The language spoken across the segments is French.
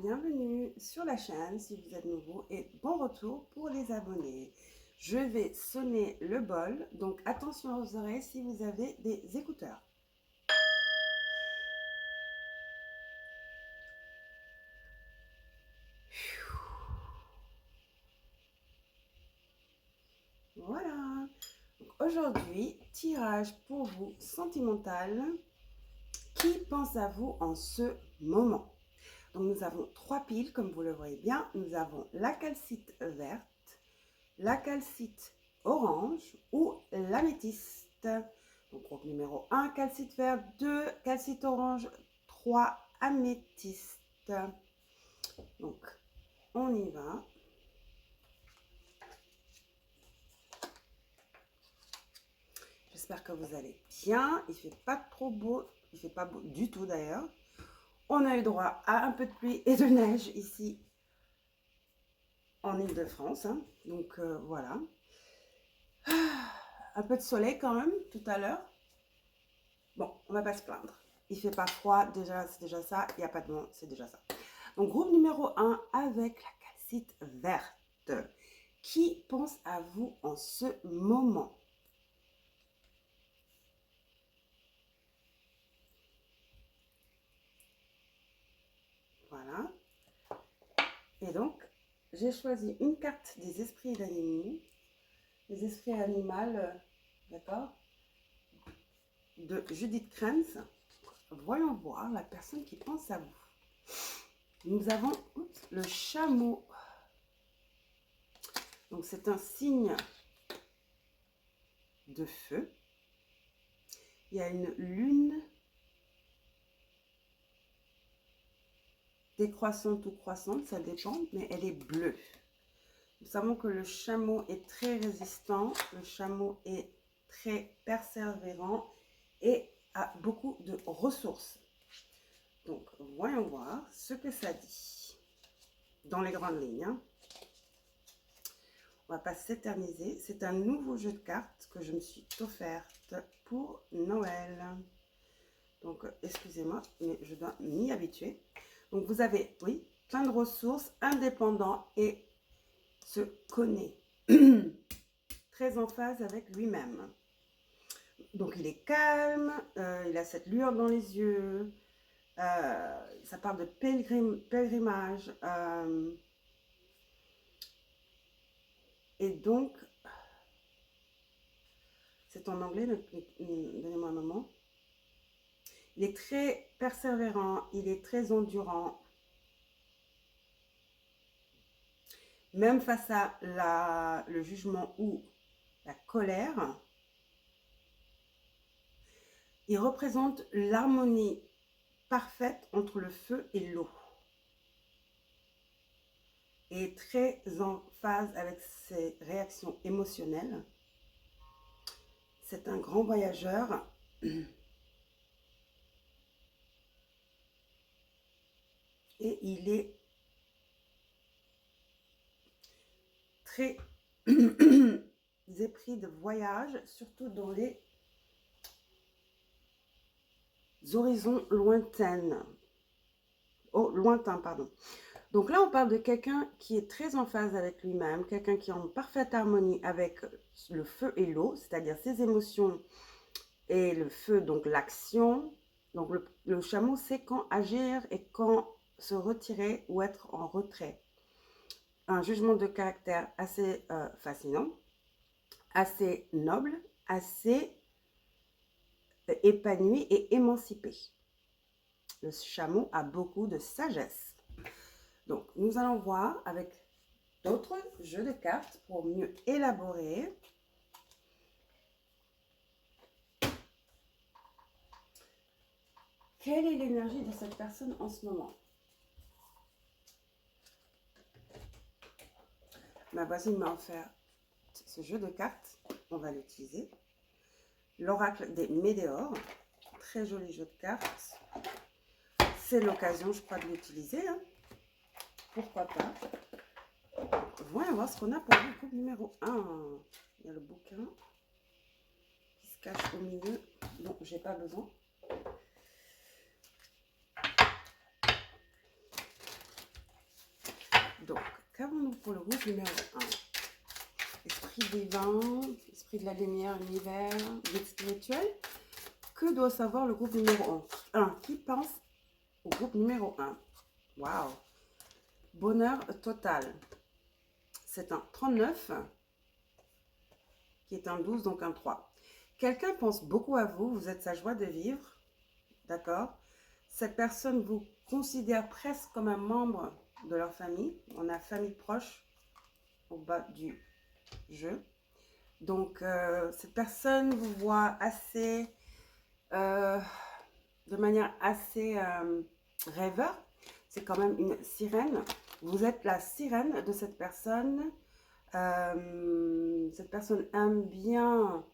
bienvenue sur la chaîne si vous êtes nouveau et bon retour pour les abonnés. Je vais sonner le bol, donc attention aux oreilles si vous avez des écouteurs. Voilà. Aujourd'hui, tirage pour vous sentimental. Qui pense à vous en ce moment? Donc nous avons 3 piles comme vous le voyez bien. Nous avons la calcite verte, la calcite orange ou l'améthyste. Donc groupe numéro 1, calcite verte, 2, calcite orange, 3, améthyste. Donc on y va. J'espère que vous allez bien. Il ne fait pas trop beau, il ne fait pas beau du tout d'ailleurs. On a eu droit à un peu de pluie et de neige ici en Île-de-France. Hein. Donc voilà. Un peu de soleil quand même tout à l'heure. Bon, on va pas se plaindre. Il fait pas froid, déjà c'est déjà ça. Il n'y a pas de vent, c'est déjà ça. Donc groupe numéro 1 avec la calcite verte. Qui pense à vous en ce moment? Voilà. Et donc, j'ai choisi une carte des esprits d'animaux. Les esprits animaux, d'accord, de Judith Kranz. Voyons voir la personne qui pense à vous. Nous avons le chameau. Donc c'est un signe de feu. Il y a une lune décroissante ou croissante, ça dépend, mais elle est bleue. Nous savons que le chameau est très résistant, le chameau est très persévérant et a beaucoup de ressources. Donc, voyons voir ce que ça dit dans les grandes lignes. Hein. On ne va pas s'éterniser. C'est un nouveau jeu de cartes que je me suis offerte pour Noël. Donc, excusez-moi, mais je dois m'y habituer. Donc, vous avez, oui, plein de ressources, indépendant et se connaît. Très en phase avec lui-même. Donc, il est calme, il a cette lueur dans les yeux. Ça parle de pèlerinage. Et donc, c'est en anglais, donnez-moi un moment. Il est très persévérant, il est très endurant. Même face à le jugement ou la colère, il représente l'harmonie parfaite entre le feu et l'eau. Et est très en phase avec ses réactions émotionnelles. C'est un grand voyageur. Et il est très épris de voyage, surtout dans les horizons lointains. Oh, lointain, pardon. Donc là, on parle de quelqu'un qui est très en phase avec lui-même, quelqu'un qui est en parfaite harmonie avec le feu et l'eau, c'est-à-dire ses émotions et le feu, donc l'action. Donc le chameau sait quand agir et quand se retirer ou être en retrait. Un jugement de caractère assez fascinant, assez noble, assez épanoui et émancipé. Le chameau a beaucoup de sagesse. Donc, nous allons voir avec d'autres jeux de cartes pour mieux élaborer. Quelle est l'énergie de cette personne en ce moment? Ma voisine m'a offert ce jeu de cartes. On va l'utiliser. L'oracle des Médéors. Très joli jeu de cartes. C'est l'occasion, je crois, de l'utiliser. Hein. Pourquoi pas? Voyons voir ce qu'on a pour le groupe numéro 1. Il y a le bouquin qui se cache au milieu. Donc, j'ai pas besoin. Donc, qu'avons-nous pour le groupe numéro 1? Esprit divin, esprit de la lumière, univers, guide spirituel. Que doit savoir le groupe numéro 1? Qui pense au groupe numéro 1? Waouh! Bonheur total. C'est un 39 qui est un 12, donc un 3. Quelqu'un pense beaucoup à vous, vous êtes sa joie de vivre, d'accord? Cette personne vous considère presque comme un membre de leur famille. On a famille proche au bas du jeu. Donc, cette personne vous voit assez, de manière assez rêveur. C'est quand même une sirène. Vous êtes la sirène de cette personne. Cette personne aime bien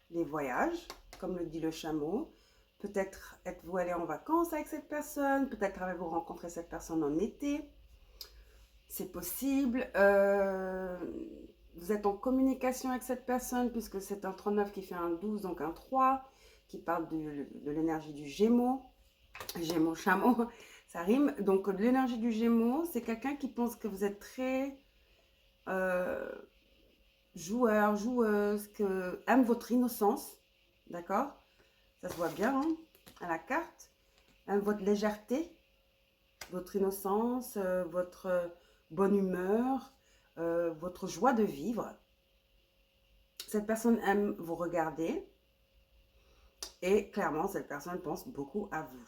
les voyages, comme le dit le chameau. Peut-être êtes-vous allé en vacances avec cette personne. Peut-être avez-vous rencontré cette personne en été. C'est possible. Vous êtes en communication avec cette personne puisque c'est un 39 qui fait un 12, donc un 3, qui parle de l'énergie du Gémeaux. Gémeaux, chameau, ça rime. Donc l'énergie du Gémeaux, c'est quelqu'un qui pense que vous êtes très joueur, joueuse, que aime votre innocence, d'accord? Ça se voit bien hein, à la carte. Aime votre légèreté, votre innocence, votre bonne humeur, votre joie de vivre. Cette personne aime vous regarder et clairement, cette personne pense beaucoup à vous.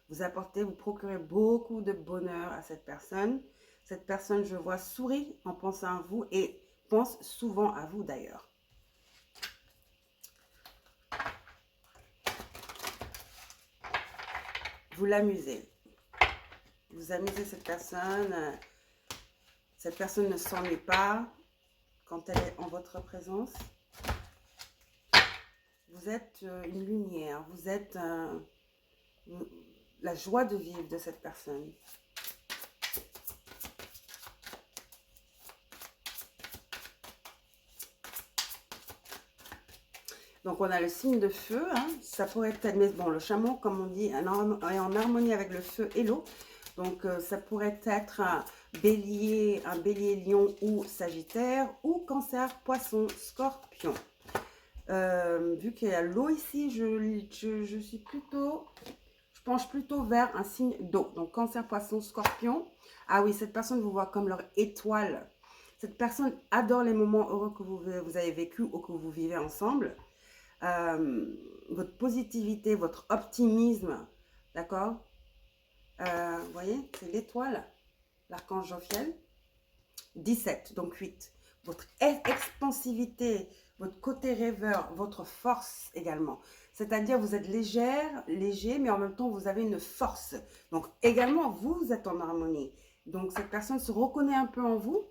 Vous apportez, vous procurez beaucoup de bonheur à cette personne. Cette personne, je vois, sourit en pensant à vous et pense souvent à vous d'ailleurs. Vous l'amusez. Vous amusez cette personne. Cette personne ne s'ennuie pas quand elle est en votre présence. Vous êtes une lumière. Vous êtes la joie de vivre de cette personne. Donc, on a le signe de feu. Hein. Ça pourrait être, mais bon, le chameau, comme on dit, est en harmonie avec le feu et l'eau. Donc, ça pourrait être un bélier, lion ou sagittaire, ou cancer, poisson, scorpion. Vu qu'il y a l'eau ici, je suis plutôt... Je penche plutôt vers un signe d'eau. Donc, cancer, poisson, scorpion. Ah oui, cette personne vous voit comme leur étoile. Cette personne adore les moments heureux que vous avez vécu ou que vous vivez ensemble. Votre positivité, votre optimisme, d'accord? Vous voyez, c'est l'étoile, l'archange Jophiel. 17, donc 8. Votre expansivité, votre côté rêveur, votre force également. C'est-à-dire, vous êtes légère, léger, mais en même temps, vous avez une force. Donc, également, vous êtes en harmonie. Donc, cette personne se reconnaît un peu en vous.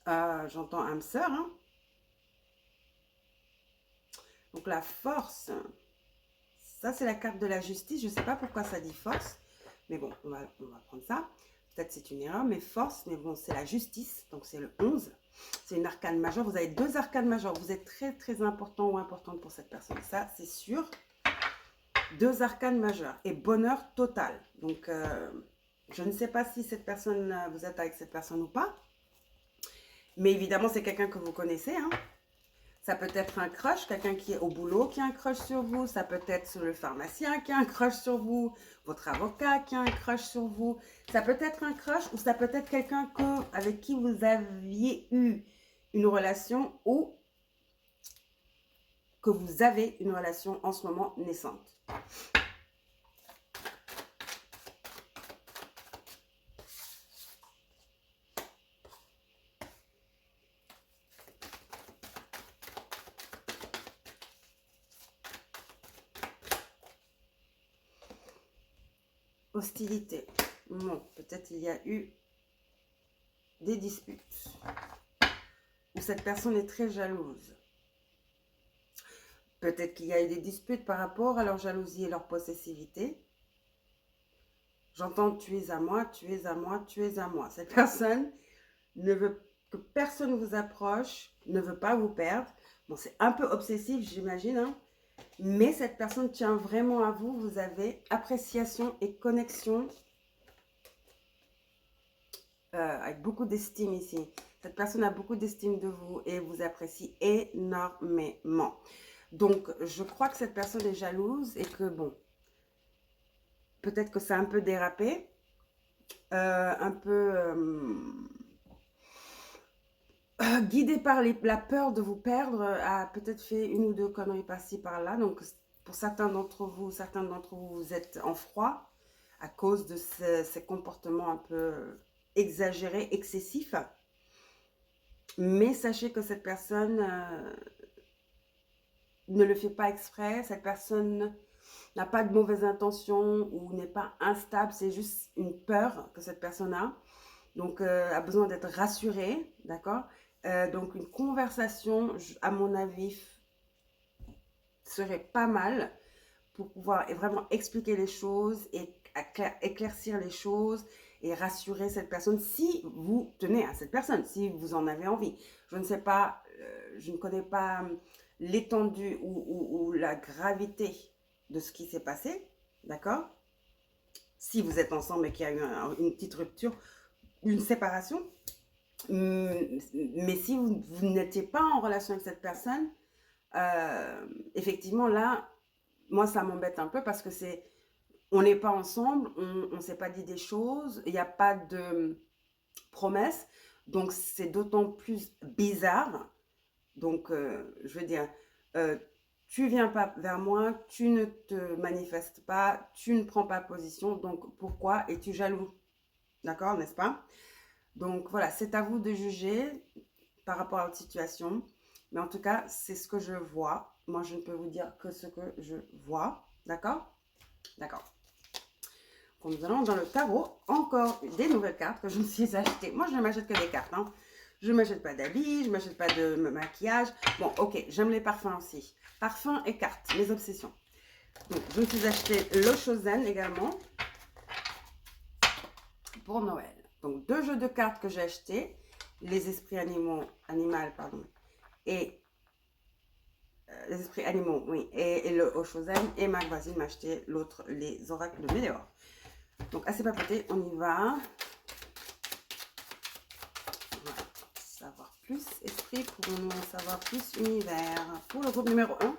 J'entends âme sœur. Hein. Donc, la force, ça, c'est la carte de la justice. Je ne sais pas pourquoi ça dit force. Mais bon, on va prendre ça. Peut-être c'est une erreur, mais force, mais bon, c'est la justice. Donc, c'est le 11. C'est une arcane majeure. Vous avez 2 arcanes majeures. Vous êtes très, très important ou importante pour cette personne. Ça, c'est sûr. 2 arcanes majeures. Et bonheur total. Donc, je ne sais pas si cette personne, vous êtes avec cette personne ou pas. Mais évidemment, c'est quelqu'un que vous connaissez. Hein. Ça peut être un crush, quelqu'un qui est au boulot qui a un crush sur vous. Ça peut être le pharmacien qui a un crush sur vous. Votre avocat qui a un crush sur vous. Ça peut être un crush ou ça peut être quelqu'un avec qui vous aviez eu une relation ou que vous avez une relation en ce moment naissante. Hostilité. Bon, peut-être il y a eu des disputes. Ou cette personne est très jalouse. Peut-être qu'il y a eu des disputes par rapport à leur jalousie et leur possessivité. J'entends tu es à moi, tu es à moi, tu es à moi. Cette personne ne veut que personne vous approche, ne veut pas vous perdre. Bon, c'est un peu obsessif, j'imagine, hein. Mais cette personne tient vraiment à vous. Vous avez appréciation et connexion avec beaucoup d'estime ici. Cette personne a beaucoup d'estime de vous et vous apprécie énormément. Donc, je crois que cette personne est jalouse et que, bon, peut-être que ça a un peu dérapé, un peu guidé par la peur de vous perdre, a peut-être fait une ou deux conneries par-ci, par-là. Donc, pour certains d'entre vous, vous êtes en froid à cause de ces comportements un peu exagérés, excessifs. Mais sachez que cette personne ne le fait pas exprès, cette personne n'a pas de mauvaises intentions ou n'est pas instable, c'est juste une peur que cette personne a. Donc, a besoin d'être rassurée, d'accord. Donc, une conversation, à mon avis, serait pas mal pour pouvoir vraiment expliquer les choses et éclaircir les choses et rassurer cette personne si vous tenez à cette personne, si vous en avez envie. Je ne sais pas, je ne connais pas l'étendue ou la gravité de ce qui s'est passé, d'accord? Si vous êtes ensemble et qu'il y a eu une petite rupture, une séparation, mais si vous n'étiez pas en relation avec cette personne, effectivement là, moi ça m'embête un peu parce que on n'est pas ensemble, on ne s'est pas dit des choses, il n'y a pas de promesse, donc c'est d'autant plus bizarre. Donc, je veux dire, tu viens pas vers moi, tu ne te manifestes pas, tu ne prends pas position, donc pourquoi es-tu jaloux? D'accord, n'est-ce pas? Donc voilà, c'est à vous de juger par rapport à votre situation. Mais en tout cas, c'est ce que je vois. Moi, je ne peux vous dire que ce que je vois. D'accord? D'accord. Donc, nous allons dans le tarot. Encore des nouvelles cartes que je me suis achetées. Moi, je ne m'achète que des cartes. Hein. Je ne m'achète pas d'habits, je ne m'achète pas de maquillage. Bon, ok, j'aime les parfums aussi. Parfums et cartes, mes obsessions. Donc, je me suis acheté le Chosen également pour Noël. Donc, deux jeux de cartes que j'ai achetés. Les esprits pardon, et les esprits animaux, oui, et le Oshozen, et ma voisine m'a acheté l'autre, les oracles de Méléor. Donc, assez papoté, on y va. Voilà. Savoir plus, esprit, pouvons-nous en savoir plus, univers. Pour le groupe numéro 1,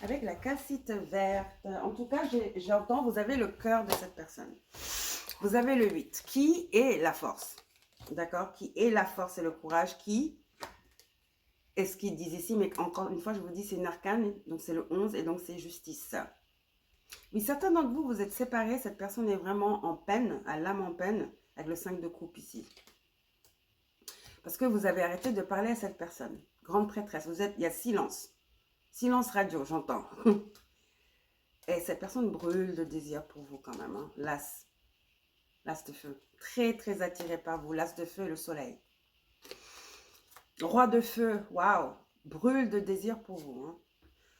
avec la calcite verte. En tout cas, j'entends, vous avez le cœur de cette personne. Vous avez le 8, qui est la force. D'accord? Qui est la force et le courage, qui est ce qu'ils disent ici, mais encore une fois, je vous dis, c'est une arcane, donc c'est le 11, et donc c'est justice. Oui, certains d'entre vous, vous êtes séparés, cette personne est vraiment en peine, à l'âme en peine, avec le 5 de coupe ici. Parce que vous avez arrêté de parler à cette personne. Grande prêtresse, il y a silence. Silence radio, j'entends. Et cette personne brûle de désir pour vous quand même, hein. L'as. L'as de feu. Très, très attiré par vous. L'as de feu et le soleil. Roi de feu, waouh, brûle de désir pour vous. Hein.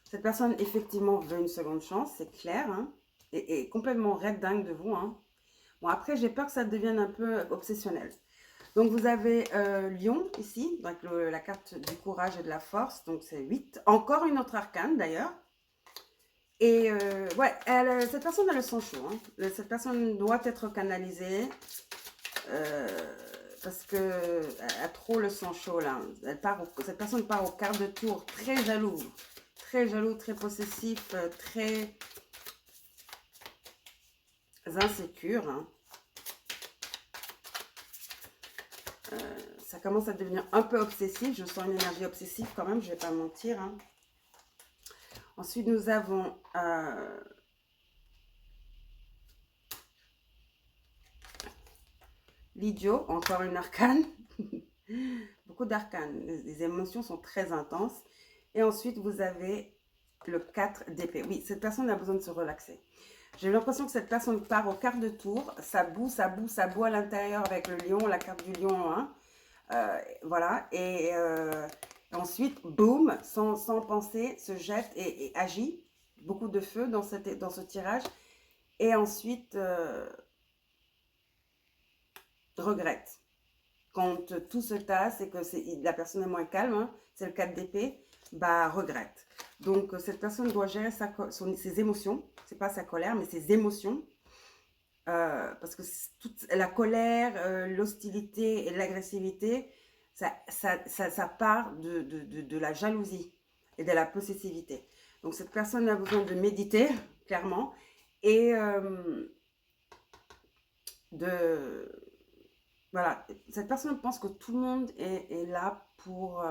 Cette personne, effectivement, veut une seconde chance, c'est clair. Hein, et complètement red dingue de vous. Hein. Bon, après, j'ai peur que ça devienne un peu obsessionnel. Donc, vous avez Lion, ici, donc la carte du courage et de la force. Donc, c'est 8. Encore une autre arcane, d'ailleurs. Et, ouais, cette personne a le sang chaud. Hein. Cette personne doit être canalisée. Parce que elle a trop le sang chaud là. Cette personne part au quart de tour, très jaloux, très possessif, très insécure. Hein. Ça commence à devenir un peu obsessif. Je sens une énergie obsessive quand même, je vais pas mentir. Hein. Ensuite, nous avons l'idiot, encore une arcane. Beaucoup d'arcanes. Les émotions sont très intenses. Et ensuite, vous avez le 4 d'épée. Oui, cette personne a besoin de se relaxer. J'ai l'impression que cette personne part au quart de tour. Ça boue à l'intérieur avec le lion, la carte du lion. Hein. Voilà. Et ensuite, boum, sans penser, se jette et agit. Beaucoup de feu dans ce tirage. Et ensuite, regrette. Quand tout se tasse et que la personne est moins calme, hein, c'est le 4 d'épée, bah regrette. Donc cette personne doit gérer ses émotions, c'est pas sa colère, mais ses émotions. parce que toute la colère, l'hostilité et l'agressivité, ça part de la jalousie et de la possessivité. Donc cette personne a besoin de méditer, clairement, et de... Voilà, cette personne pense que tout le monde est là pour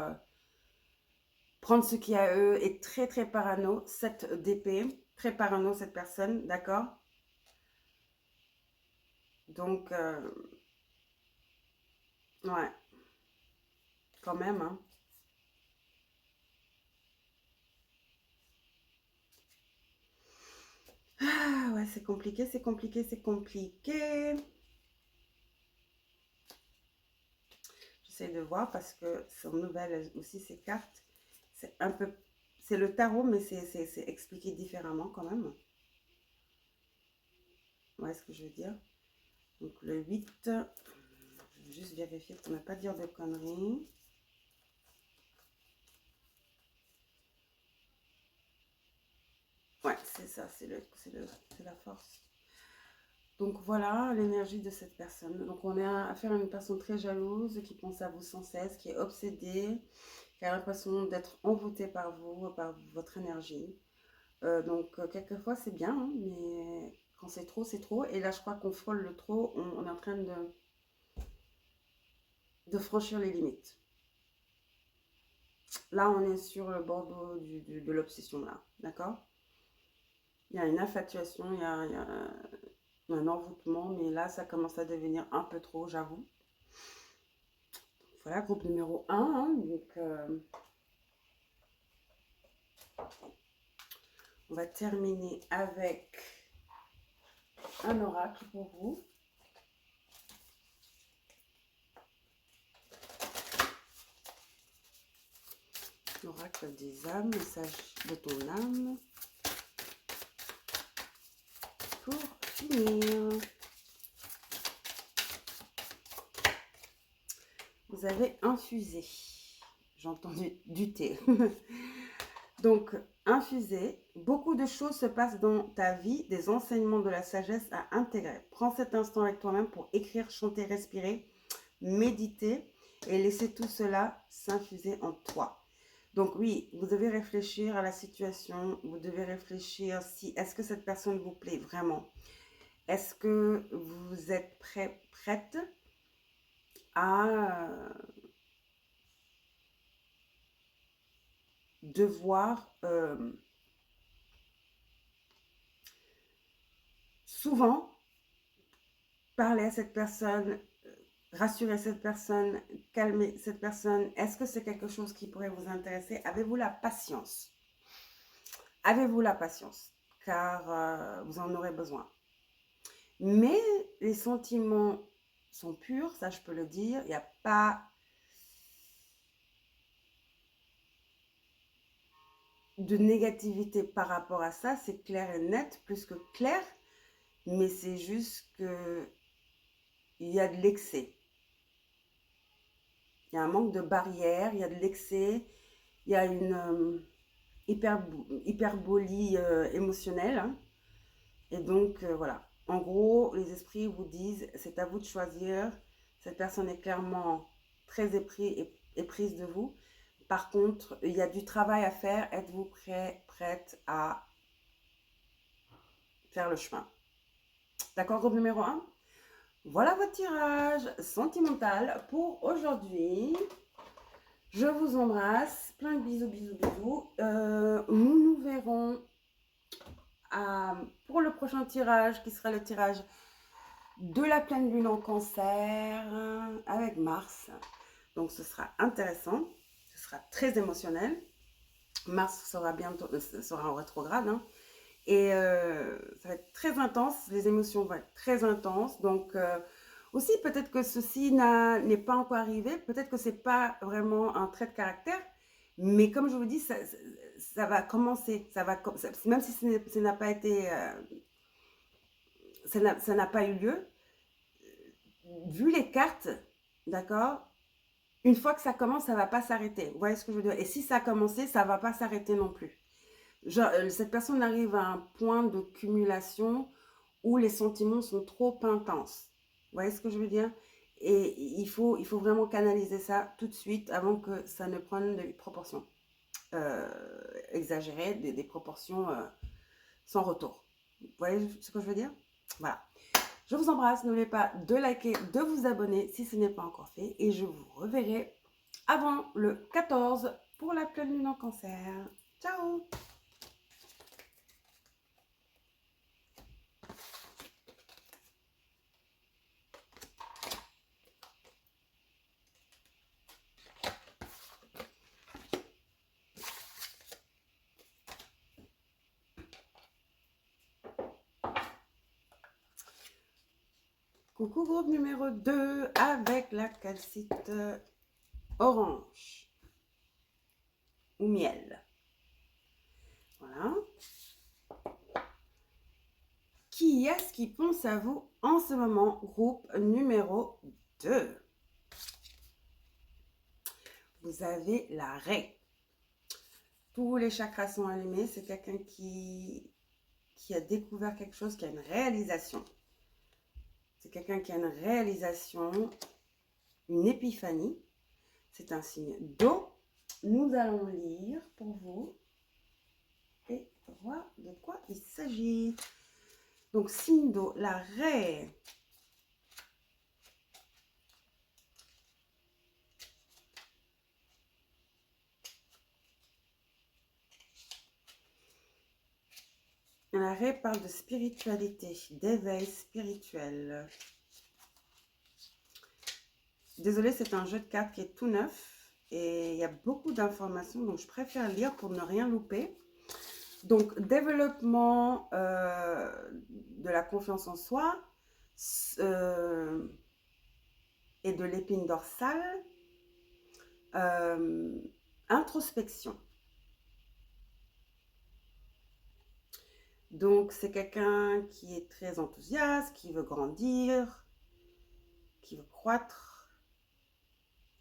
prendre ce qui est à eux, est très très parano, cette d'épée, très parano cette personne, d'accord? Donc, ouais, quand même, hein. Ah ouais, c'est compliqué, c'est compliqué, c'est compliqué. J'essaie de voir parce que son nouvelle aussi, ces cartes, c'est un peu... C'est le tarot, mais c'est expliqué différemment quand même. Ouais, ce que je veux dire. Donc le 8, je vais juste vérifier pour ne pas dire de conneries. Ouais, c'est ça, c'est la force. Donc voilà l'énergie de cette personne. Donc on a affaire à une personne très jalouse qui pense à vous sans cesse, qui est obsédée, qui a l'impression d'être envoûtée par vous, par votre énergie. Quelquefois c'est bien, hein, mais quand c'est trop, c'est trop. Et là je crois qu'on frôle le trop, on est en train de franchir les limites. Là on est sur le bord de l'obsession là, d'accord? Il y a une infatuation, il y a un envoûtement, mais là ça commence à devenir un peu trop, j'avoue. Voilà, groupe numéro 1. Hein, on va terminer avec un oracle pour vous. L'oracle des âmes, message de ton âme. Pour finir, vous avez infusé. J'ai entendu du thé. Donc, infusé, beaucoup de choses se passent dans ta vie, des enseignements de la sagesse à intégrer. Prends cet instant avec toi-même pour écrire, chanter, respirer, méditer et laisser tout cela s'infuser en toi. Donc oui, vous devez réfléchir à la situation, vous devez réfléchir si est-ce que cette personne vous plaît vraiment. Est-ce que vous êtes prête à devoir souvent parler à cette personne, rassurer cette personne, calmer cette personne? Est-ce que c'est quelque chose qui pourrait vous intéresser? Avez-vous la patience? Avez-vous la patience? Car vous en aurez besoin. Mais les sentiments sont purs, ça je peux le dire. Il n'y a pas de négativité par rapport à ça. C'est clair et net, plus que clair. Mais c'est juste que il y a de l'excès. Il y a un manque de barrière, il y a de l'excès, il y a une hyperbolie émotionnelle. Hein. Et donc, voilà. En gros, les esprits vous disent, c'est à vous de choisir. Cette personne est clairement très éprise de vous. Par contre, il y a du travail à faire. Êtes-vous prête à faire le chemin? D'accord, groupe numéro 1? Voilà votre tirage sentimental pour aujourd'hui. Je vous embrasse. Plein de bisous, bisous, bisous. Nous nous verrons pour le prochain tirage qui sera le tirage de la pleine lune en cancer avec Mars. Donc ce sera intéressant, ce sera très émotionnel. Mars sera bientôt sera en rétrograde hein, et ça va être très intense, les émotions vont être très intenses. Donc aussi peut-être que ceci n'est pas encore arrivé, peut-être que c'est pas vraiment un trait de caractère, mais comme je vous dis, ça va commencer, même si ça n'a pas été, ça n'a pas eu lieu, vu les cartes, d'accord, une fois que ça commence, ça ne va pas s'arrêter. Vous voyez ce que je veux dire? Et si ça a commencé, ça ne va pas s'arrêter non plus. Genre, cette personne arrive à un point de cumulation où les sentiments sont trop intenses. Vous voyez ce que je veux dire? Et il faut vraiment canaliser ça tout de suite avant que ça ne prenne des proportions euh, exagérées, des proportions sans retour. Vous voyez ce que je veux dire? Voilà. Je vous embrasse. N'oubliez pas de liker, de vous abonner si ce n'est pas encore fait. Et je vous reverrai avant le 14 pour la pleine lune en cancer. Ciao! Coucou groupe numéro 2 avec la calcite orange ou miel. Voilà. Qui est-ce qui pense à vous en ce moment, groupe numéro 2? Vous avez la raie. Tous les chakras sont allumés. C'est quelqu'un qui a découvert quelque chose, qui a une réalisation. C'est quelqu'un qui a une réalisation, une épiphanie. C'est un signe d'eau. Nous allons lire pour vous et voir de quoi il s'agit. Donc, signe d'eau, la raie. La raie parle de spiritualité, d'éveil spirituel. Désolée, c'est un jeu de cartes qui est tout neuf et il y a beaucoup d'informations, donc je préfère lire pour ne rien louper. Donc, développement de la confiance en soi et de l'épine dorsale, introspection. Donc, c'est quelqu'un qui est très enthousiaste, qui veut grandir, qui veut croître,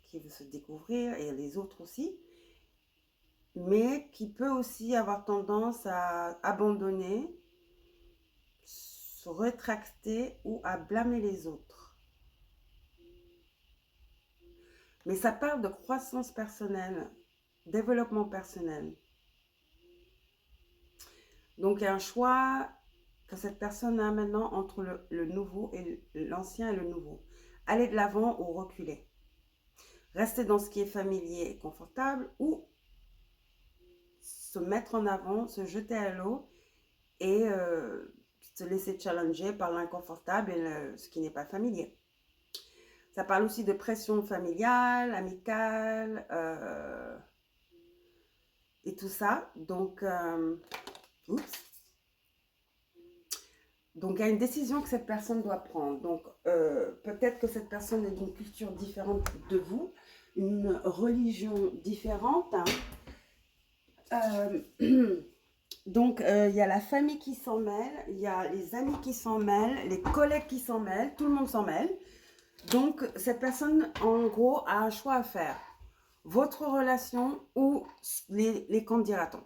qui veut se découvrir, et les autres aussi, mais qui peut aussi avoir tendance à abandonner, se rétracter ou à blâmer les autres. Mais ça parle de croissance personnelle, développement personnel. Donc, il y a un choix que cette personne a maintenant entre le nouveau et l'ancien et le nouveau. Aller de l'avant ou reculer. Rester dans ce qui est familier et confortable ou se mettre en avant, se jeter à l'eau et se laisser challenger par l'inconfortable et ce qui n'est pas familier. Ça parle aussi de pression familiale, amicale et tout ça. Donc, donc, il y a une décision que cette personne doit prendre. Donc, peut-être que cette personne est d'une culture différente de vous, une religion différente. Donc, il y a la famille qui s'en mêle, il y a les amis qui s'en mêlent, les collègues qui s'en mêlent, tout le monde s'en mêle. Donc, cette personne, en gros, a un choix à faire. Votre relation ou les qu'en dira-t-on,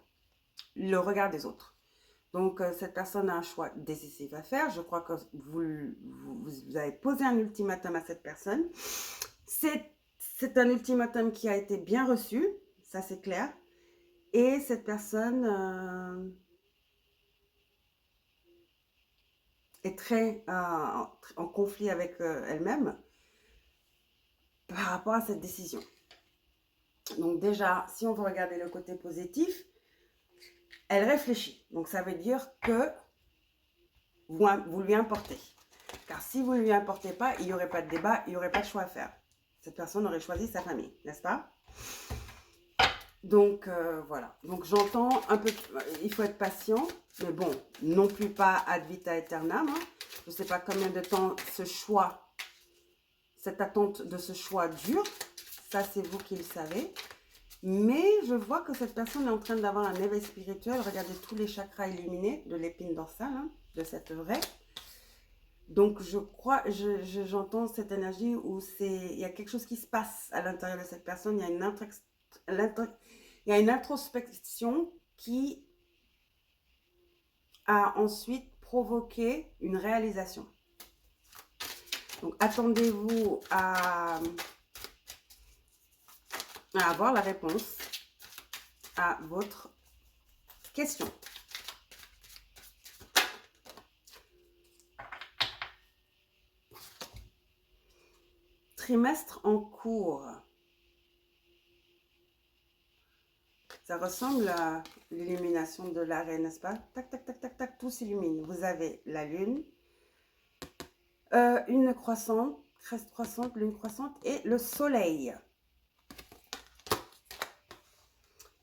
le regard des autres. Donc, cette personne a un choix décisif à faire. Je crois que vous avez posé un ultimatum à cette personne. C'est un ultimatum qui a été bien reçu, ça c'est clair. Et cette personne est très en conflit avec elle-même par rapport à cette décision. Donc déjà, si on veut regarder le côté positif, elle réfléchit. Donc ça veut dire que vous lui importez. Car si vous ne lui importez pas, il n'y aurait pas de débat, il n'y aurait pas de choix à faire. Cette personne aurait choisi sa famille, n'est-ce pas? Donc voilà. Donc j'entends un peu, il faut être patient, mais bon, non plus pas ad vitam aeternam. Hein. Je ne sais pas combien de temps ce choix, cette attente de ce choix dure. Ça, c'est vous qui le savez. Mais je vois que cette personne est en train d'avoir un éveil spirituel. Regardez tous les chakras illuminés de l'épine dorsale, hein, de cette vraie. Donc, je crois, j'entends cette énergie où il y a quelque chose qui se passe à l'intérieur de cette personne. Il y a une introspection qui a ensuite provoquer une réalisation. Donc, attendez-vous à avoir la réponse à votre question. Trimestre en cours. Ça ressemble à l'illumination de l'arrêt, n'est-ce pas? Tac, tac, tac, tac, tac, tout s'illumine. Vous avez la lune, une croissante, crête croissante, lune croissante et le soleil.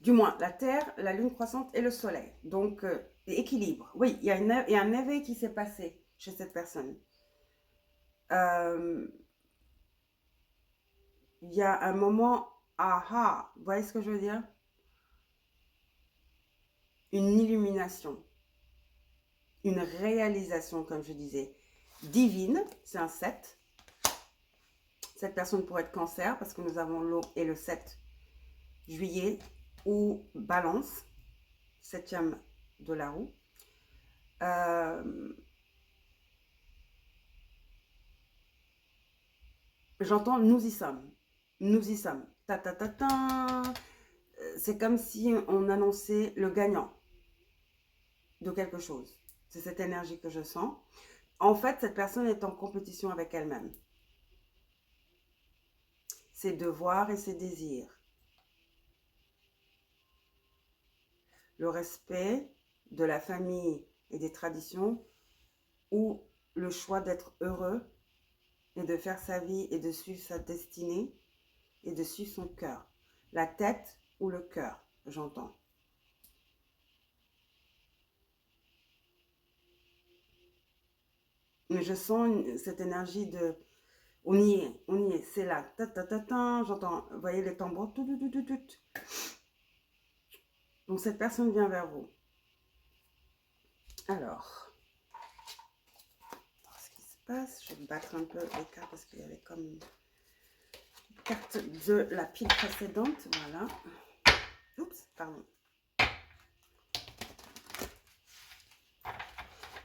Du moins, la Terre, la lune croissante et le soleil. Donc, équilibre. Oui, il y a un éveil qui s'est passé chez cette personne. Il y a un moment, aha, vous voyez ce que je veux dire? Une illumination, une réalisation, comme je disais, divine, c'est un 7. Cette personne pourrait être cancer, parce que nous avons l'eau et le 7 juillet, ou balance, 7e de la roue. J'entends nous y sommes. Nous y sommes. Ta ta ta ta. C'est comme si on annonçait le gagnant de quelque chose. C'est cette énergie que je sens. En fait, cette personne est en compétition avec elle-même. Ses devoirs et ses désirs. Le respect de la famille et des traditions, ou le choix d'être heureux et de faire sa vie et de suivre sa destinée et de suivre son cœur. La tête ou le cœur, j'entends. Mais je sens cette énergie de... On y est, c'est là. Ta, ta, ta, ta, j'entends, vous voyez les tambours. Tout, tout, tout, tout, tout. Donc cette personne vient vers vous. Alors, ce qui se passe, je vais battre un peu les cartes parce qu'il y avait comme une carte de la pile précédente. Voilà. Oups, pardon.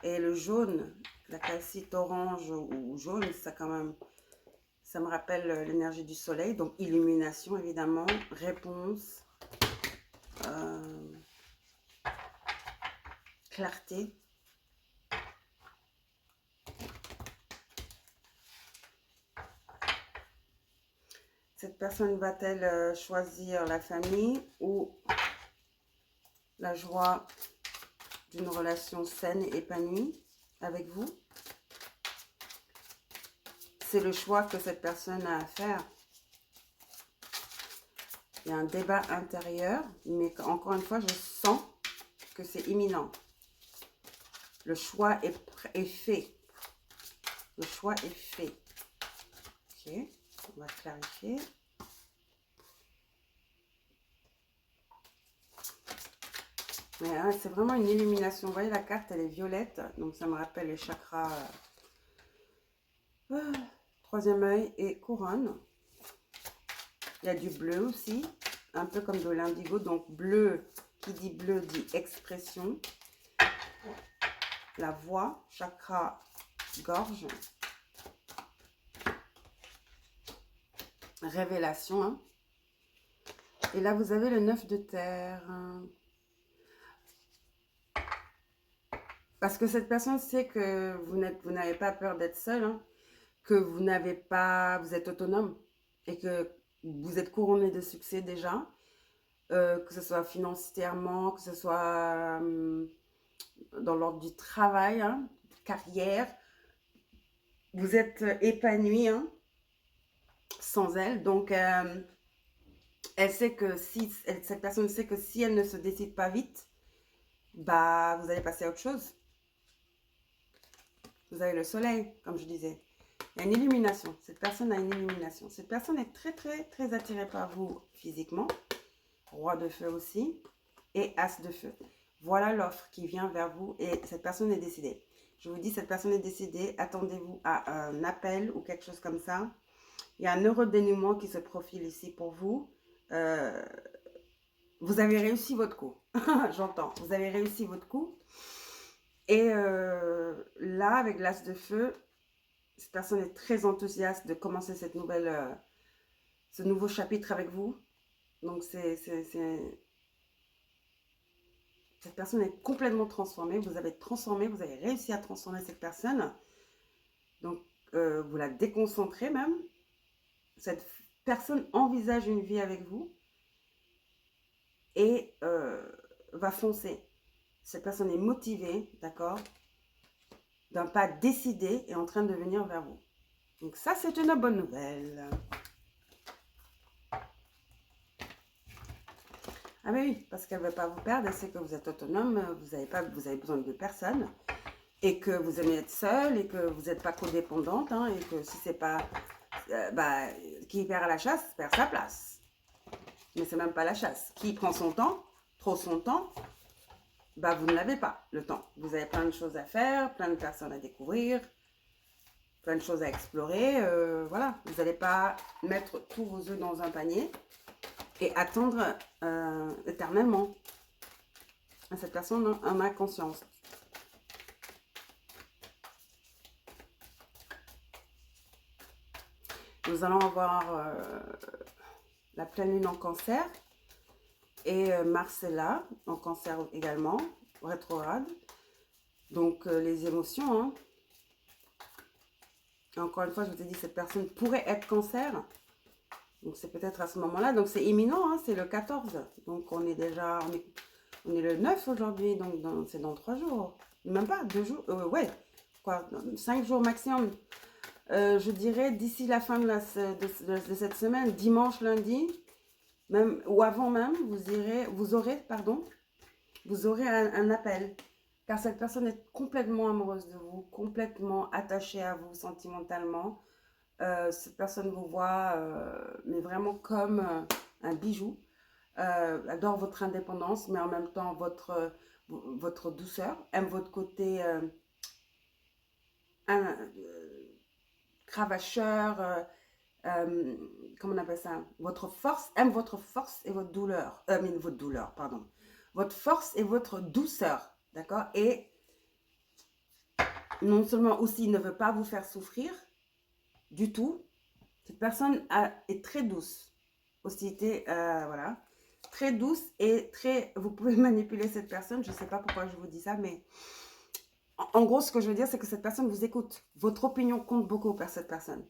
Et le jaune, la calcite orange ou jaune, ça quand même, ça me rappelle l'énergie du soleil. Donc illumination évidemment, réponse, clarté. Cette personne va-t-elle choisir la famille ou la joie d'une relation saine et épanouie avec vous? C'est le choix que cette personne a à faire. Il y a un débat intérieur, mais encore une fois, je sens que c'est imminent. Le choix est fait. Le choix est fait. Ok, on va clarifier. C'est vraiment une illumination. Vous voyez, la carte, elle est violette. Donc, ça me rappelle les chakras. Troisième œil et couronne. Il y a du bleu aussi. Un peu comme de l'indigo. Donc, bleu, qui dit bleu, dit expression. La voix, chakra, gorge. Révélation. Hein. Et là, vous avez le 9 de terre. Parce que cette personne sait que vous n'avez pas peur d'être seul, hein, que vous êtes autonome et que vous êtes couronné de succès déjà, que ce soit financièrement, que ce soit dans l'ordre du travail, hein, carrière. Vous êtes épanoui hein, sans elle. Donc, elle sait que cette personne sait que si elle ne se décide pas vite, bah, vous allez passer à autre chose. Vous avez le soleil, comme je disais. Il y a une illumination. Cette personne a une illumination. Cette personne est très, très, très attirée par vous physiquement. Roi de feu aussi. Et as de feu. Voilà l'offre qui vient vers vous et cette personne est décidée. Je vous dis, cette personne est décidée. Attendez-vous à un appel ou quelque chose comme ça. Il y a un heureux dénouement qui se profile ici pour vous. Vous avez réussi votre coup. J'entends. Vous avez réussi votre coup. Et là, avec l'As de feu, cette personne est très enthousiaste de commencer ce nouveau chapitre avec vous. Donc, cette personne est complètement transformée. Vous avez transformé, vous avez réussi à transformer cette personne. Donc, vous la déconcentrez même. Cette personne envisage une vie avec vous et va foncer. Cette personne est motivée, d'accord, d'un pas décidé et en train de venir vers vous. Donc ça, c'est une bonne nouvelle. Ah mais oui, parce qu'elle ne veut pas vous perdre, elle sait que vous êtes autonome, vous avez besoin de personne, et que vous aimez être seul, et que vous n'êtes pas codépendante, hein, et que si c'est pas... qui perd à la chasse, perd sa place. Mais c'est même pas la chasse. Qui prend son temps, trop son temps, bah vous ne l'avez pas, le temps. Vous avez plein de choses à faire, plein de personnes à découvrir, plein de choses à explorer. Voilà, vous n'allez pas mettre tous vos œufs dans un panier et attendre éternellement. Cette personne en a conscience. Nous allons avoir la pleine lune en cancer et Mars est là, en cancer également, rétrograde. Donc les émotions, hein. Encore une fois, je vous ai dit, cette personne pourrait être cancer. Donc c'est peut-être à ce moment-là. Donc c'est imminent, hein, c'est le 14. Donc on est déjà, on est le 9 aujourd'hui, donc c'est dans 3 jours. Même pas, 2 jours, ouais, quoi, 5 jours maximum. Je dirais d'ici la fin de cette semaine, dimanche, lundi, même, ou avant même, vous aurez un appel. Car cette personne est complètement amoureuse de vous, complètement attachée à vous sentimentalement. Cette personne vous voit, mais vraiment comme un bijou. Adore votre indépendance, mais en même temps votre douceur. Aime votre côté cravacheur, comment on appelle ça? Votre force, aime votre force et votre douleur. Votre douleur, pardon. Votre force et votre douceur, d'accord? Et non seulement aussi, il ne veut pas vous faire souffrir du tout. Cette personne est très douce. Aussi, voilà. Très douce et très... Vous pouvez manipuler cette personne. Je ne sais pas pourquoi je vous dis ça, mais... En gros, ce que je veux dire, c'est que cette personne vous écoute. Votre opinion compte beaucoup pour cette personne.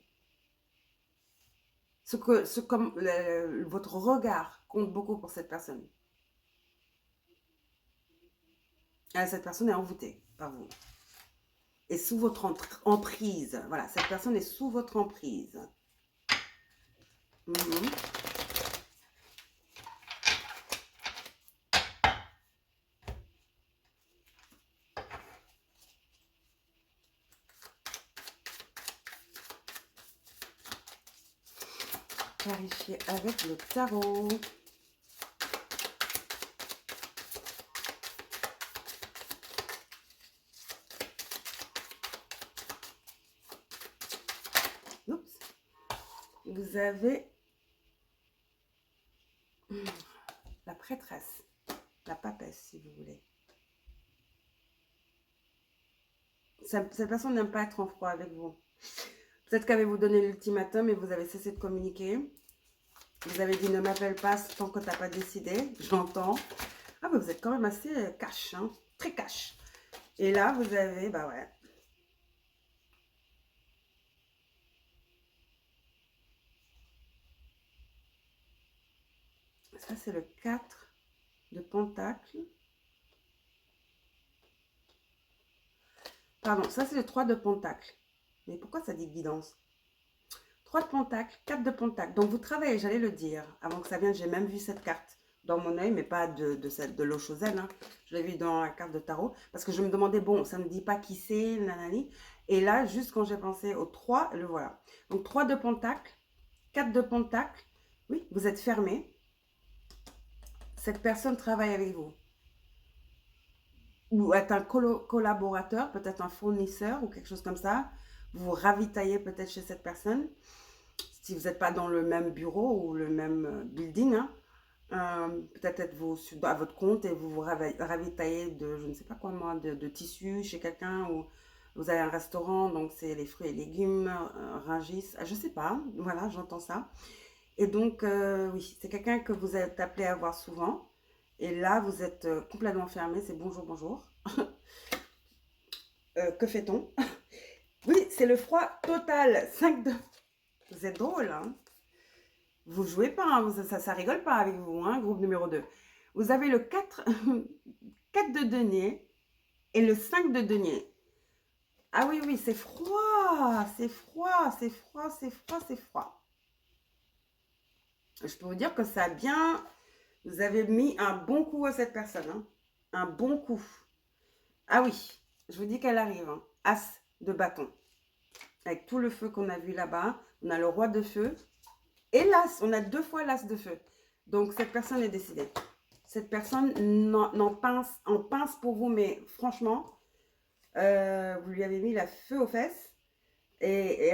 Votre regard compte beaucoup pour cette personne. Cette personne est envoûtée par vous. Et sous votre emprise. Voilà, cette personne est sous votre emprise. Clarifier avec le tarot. Oups. Vous avez la prêtresse, la papesse si vous voulez. Cette personne n'aime pas être en froid avec vous. Peut-être qu'avez-vous donné l'ultimatum et vous avez cessé de communiquer. Vous avez dit ne m'appelle pas tant que tu n'as pas décidé. J'entends. Ah, mais vous êtes quand même assez cash, hein, très cash. Et là, vous avez, bah ouais. Ça, c'est le 4 de Pentacle. Pardon, ça, c'est le 3 de Pentacle. Mais pourquoi ça dit guidance? 3 de Pentacle, 4 de Pentacle. Donc, vous travaillez, j'allais le dire. Avant que ça vienne, j'ai même vu cette carte dans mon œil, mais pas de l'eau Choselle. Hein. Je l'ai vu dans la carte de tarot. Parce que je me demandais, bon, ça ne me dit pas qui c'est, nanani. Et là, juste quand j'ai pensé au 3, le voilà. Donc, 3 de Pentacle, 4 de Pentacle. Oui, vous êtes fermé. Cette personne travaille avec vous. Ou est un collaborateur, peut-être un fournisseur ou quelque chose comme ça. Vous vous ravitaillez peut-être chez cette personne. Si vous n'êtes pas dans le même bureau ou le même building. Hein. Peut-être êtes-vous à votre compte et vous vous ravitaillez de, je ne sais pas quoi moi, de tissus chez quelqu'un ou vous avez un restaurant, donc c'est les fruits et légumes, Rungis, je sais pas, voilà, j'entends ça. Et donc, oui, c'est quelqu'un que vous êtes appelé à voir souvent. Et là, vous êtes complètement fermé, c'est bonjour, bonjour. Que fait-on? Oui, c'est le froid total. 5 de... Vous êtes drôle, hein? Vous jouez pas, hein, ça rigole pas avec vous, hein, groupe numéro 2. Vous avez le 4, 4 de denier et le 5 de denier. Ah oui, oui, c'est froid, c'est froid, c'est froid, c'est froid, c'est froid. Je peux vous dire que ça a bien... Vous avez mis un bon coup à cette personne, hein. Un bon coup. Ah oui, je vous dis qu'elle arrive, hein. As de bâton. Avec tout le feu qu'on a vu là-bas, on a le roi de feu et l'as. On a 2 fois l'as de feu. Donc, cette personne est décidée. Cette personne en pince pour vous, mais franchement, vous lui avez mis la feu aux fesses et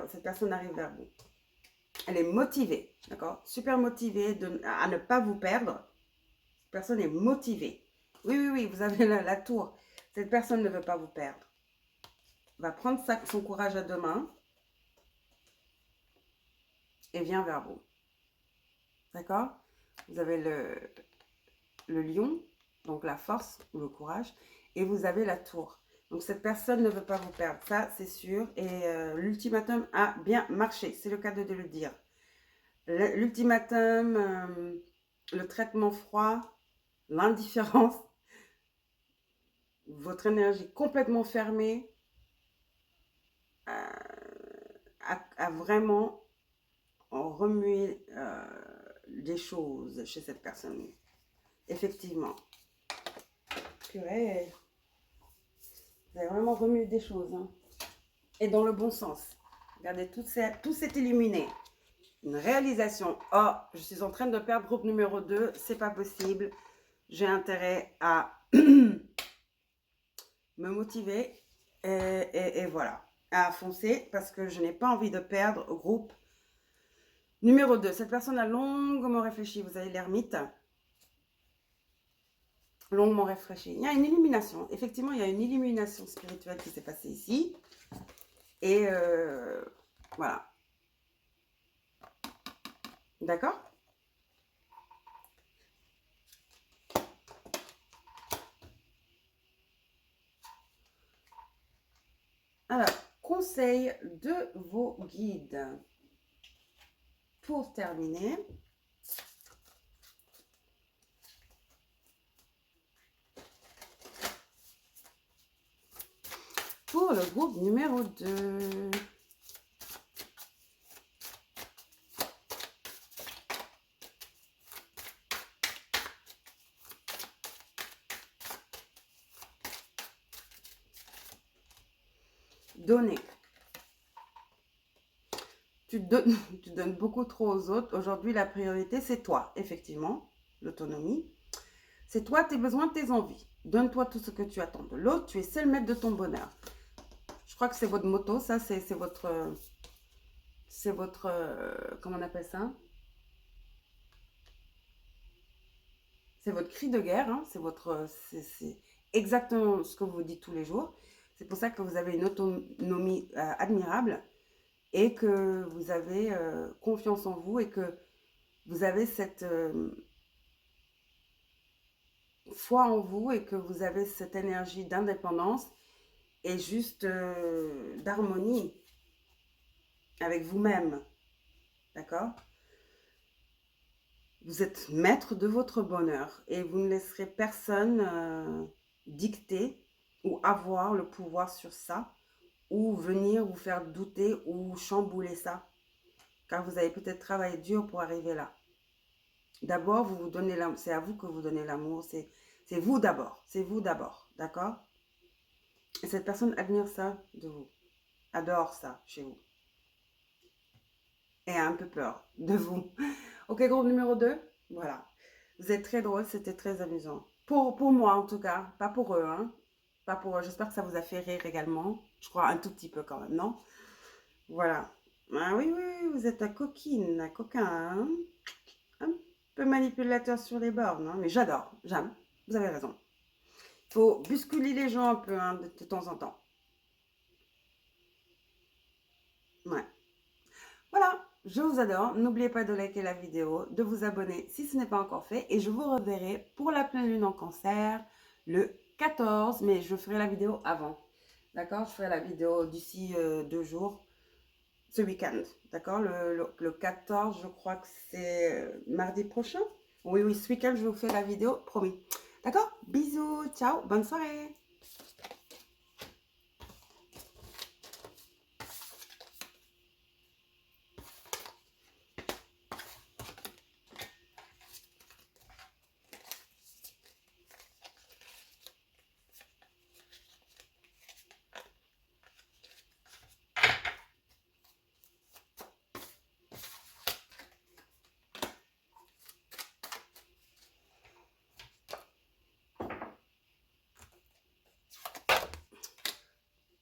cette personne arrive vers vous. Elle est motivée, d'accord? Super motivée à ne pas vous perdre. Cette personne est motivée. Oui, oui, oui, vous avez la tour. Cette personne ne veut pas vous perdre. Va prendre son courage à deux mains et vient vers vous. D'accord? Vous avez le lion, donc la force ou le courage, et vous avez la tour. Donc cette personne ne veut pas vous perdre, ça c'est sûr. Et l'ultimatum a bien marché, c'est le cas de le dire. L'ultimatum, le traitement froid, l'indifférence, votre énergie complètement fermée, a vraiment remué des choses chez cette personne. Effectivement. Purée. Vous avez vraiment remué des choses. Hein. Et dans le bon sens. Regardez, tout s'est éliminé. Une réalisation. Oh, je suis en train de perdre groupe numéro 2. C'est pas possible. J'ai intérêt à me motiver. Et voilà. À foncer parce que je n'ai pas envie de perdre groupe numéro 2. Cette personne a longuement réfléchi. Vous avez l'ermite. Longuement réfléchi. Il y a une illumination. Effectivement, il y a une illumination spirituelle qui s'est passée ici. Et voilà. D'accord? Alors, conseil de vos guides. Pour terminer, pour le groupe numéro 2. Donner. Tu donnes beaucoup trop aux autres. Aujourd'hui, la priorité, c'est toi, effectivement, l'autonomie. C'est toi, tes besoins, tes envies. Donne-toi tout ce que tu attends de l'autre. Tu es seul maître de ton bonheur. Je crois que c'est votre motto, ça, c'est votre... C'est votre... comment on appelle ça? C'est votre cri de guerre, hein, c'est exactement ce que vous dites tous les jours. C'est pour ça que vous avez une autonomie admirable et que vous avez confiance en vous et que vous avez cette foi en vous et que vous avez cette énergie d'indépendance et juste d'harmonie avec vous-même. D'accord? Vous êtes maître de votre bonheur et vous ne laisserez personne dicter ou avoir le pouvoir sur ça ou venir vous faire douter ou chambouler ça. Car vous avez peut-être travaillé dur pour arriver là. D'abord, vous vous donnez l'amour. C'est à vous que vous donnez l'amour. C'est vous d'abord. C'est vous d'abord. D'accord? Et cette personne admire ça de vous. Adore ça chez vous. Et a un peu peur de vous. Ok, groupe numéro 2. Voilà. Vous êtes très drôle, c'était très amusant. Pour moi, en tout cas. Pas pour eux, hein. Pas pour eux. J'espère que ça vous a fait rire également. Je crois un tout petit peu quand même, non? Voilà. Ah oui, oui, vous êtes un coquine, un coquin, hein? peu manipulateur sur les bornes, hein, mais j'adore, j'aime. Vous avez raison. Il faut bousculer les gens un peu, hein, de temps en temps. Ouais. Voilà, je vous adore. N'oubliez pas de liker la vidéo, de vous abonner si ce n'est pas encore fait. Et je vous reverrai pour la pleine lune en cancer le 14, mais je ferai la vidéo avant. D'accord? Je ferai la vidéo d'ici 2 jours, ce week-end. D'accord? Le 14, je crois que c'est mardi prochain. Oui, oui, ce week-end, je vous fais la vidéo, promis. D'accord? Bisous, ciao, bonne soirée.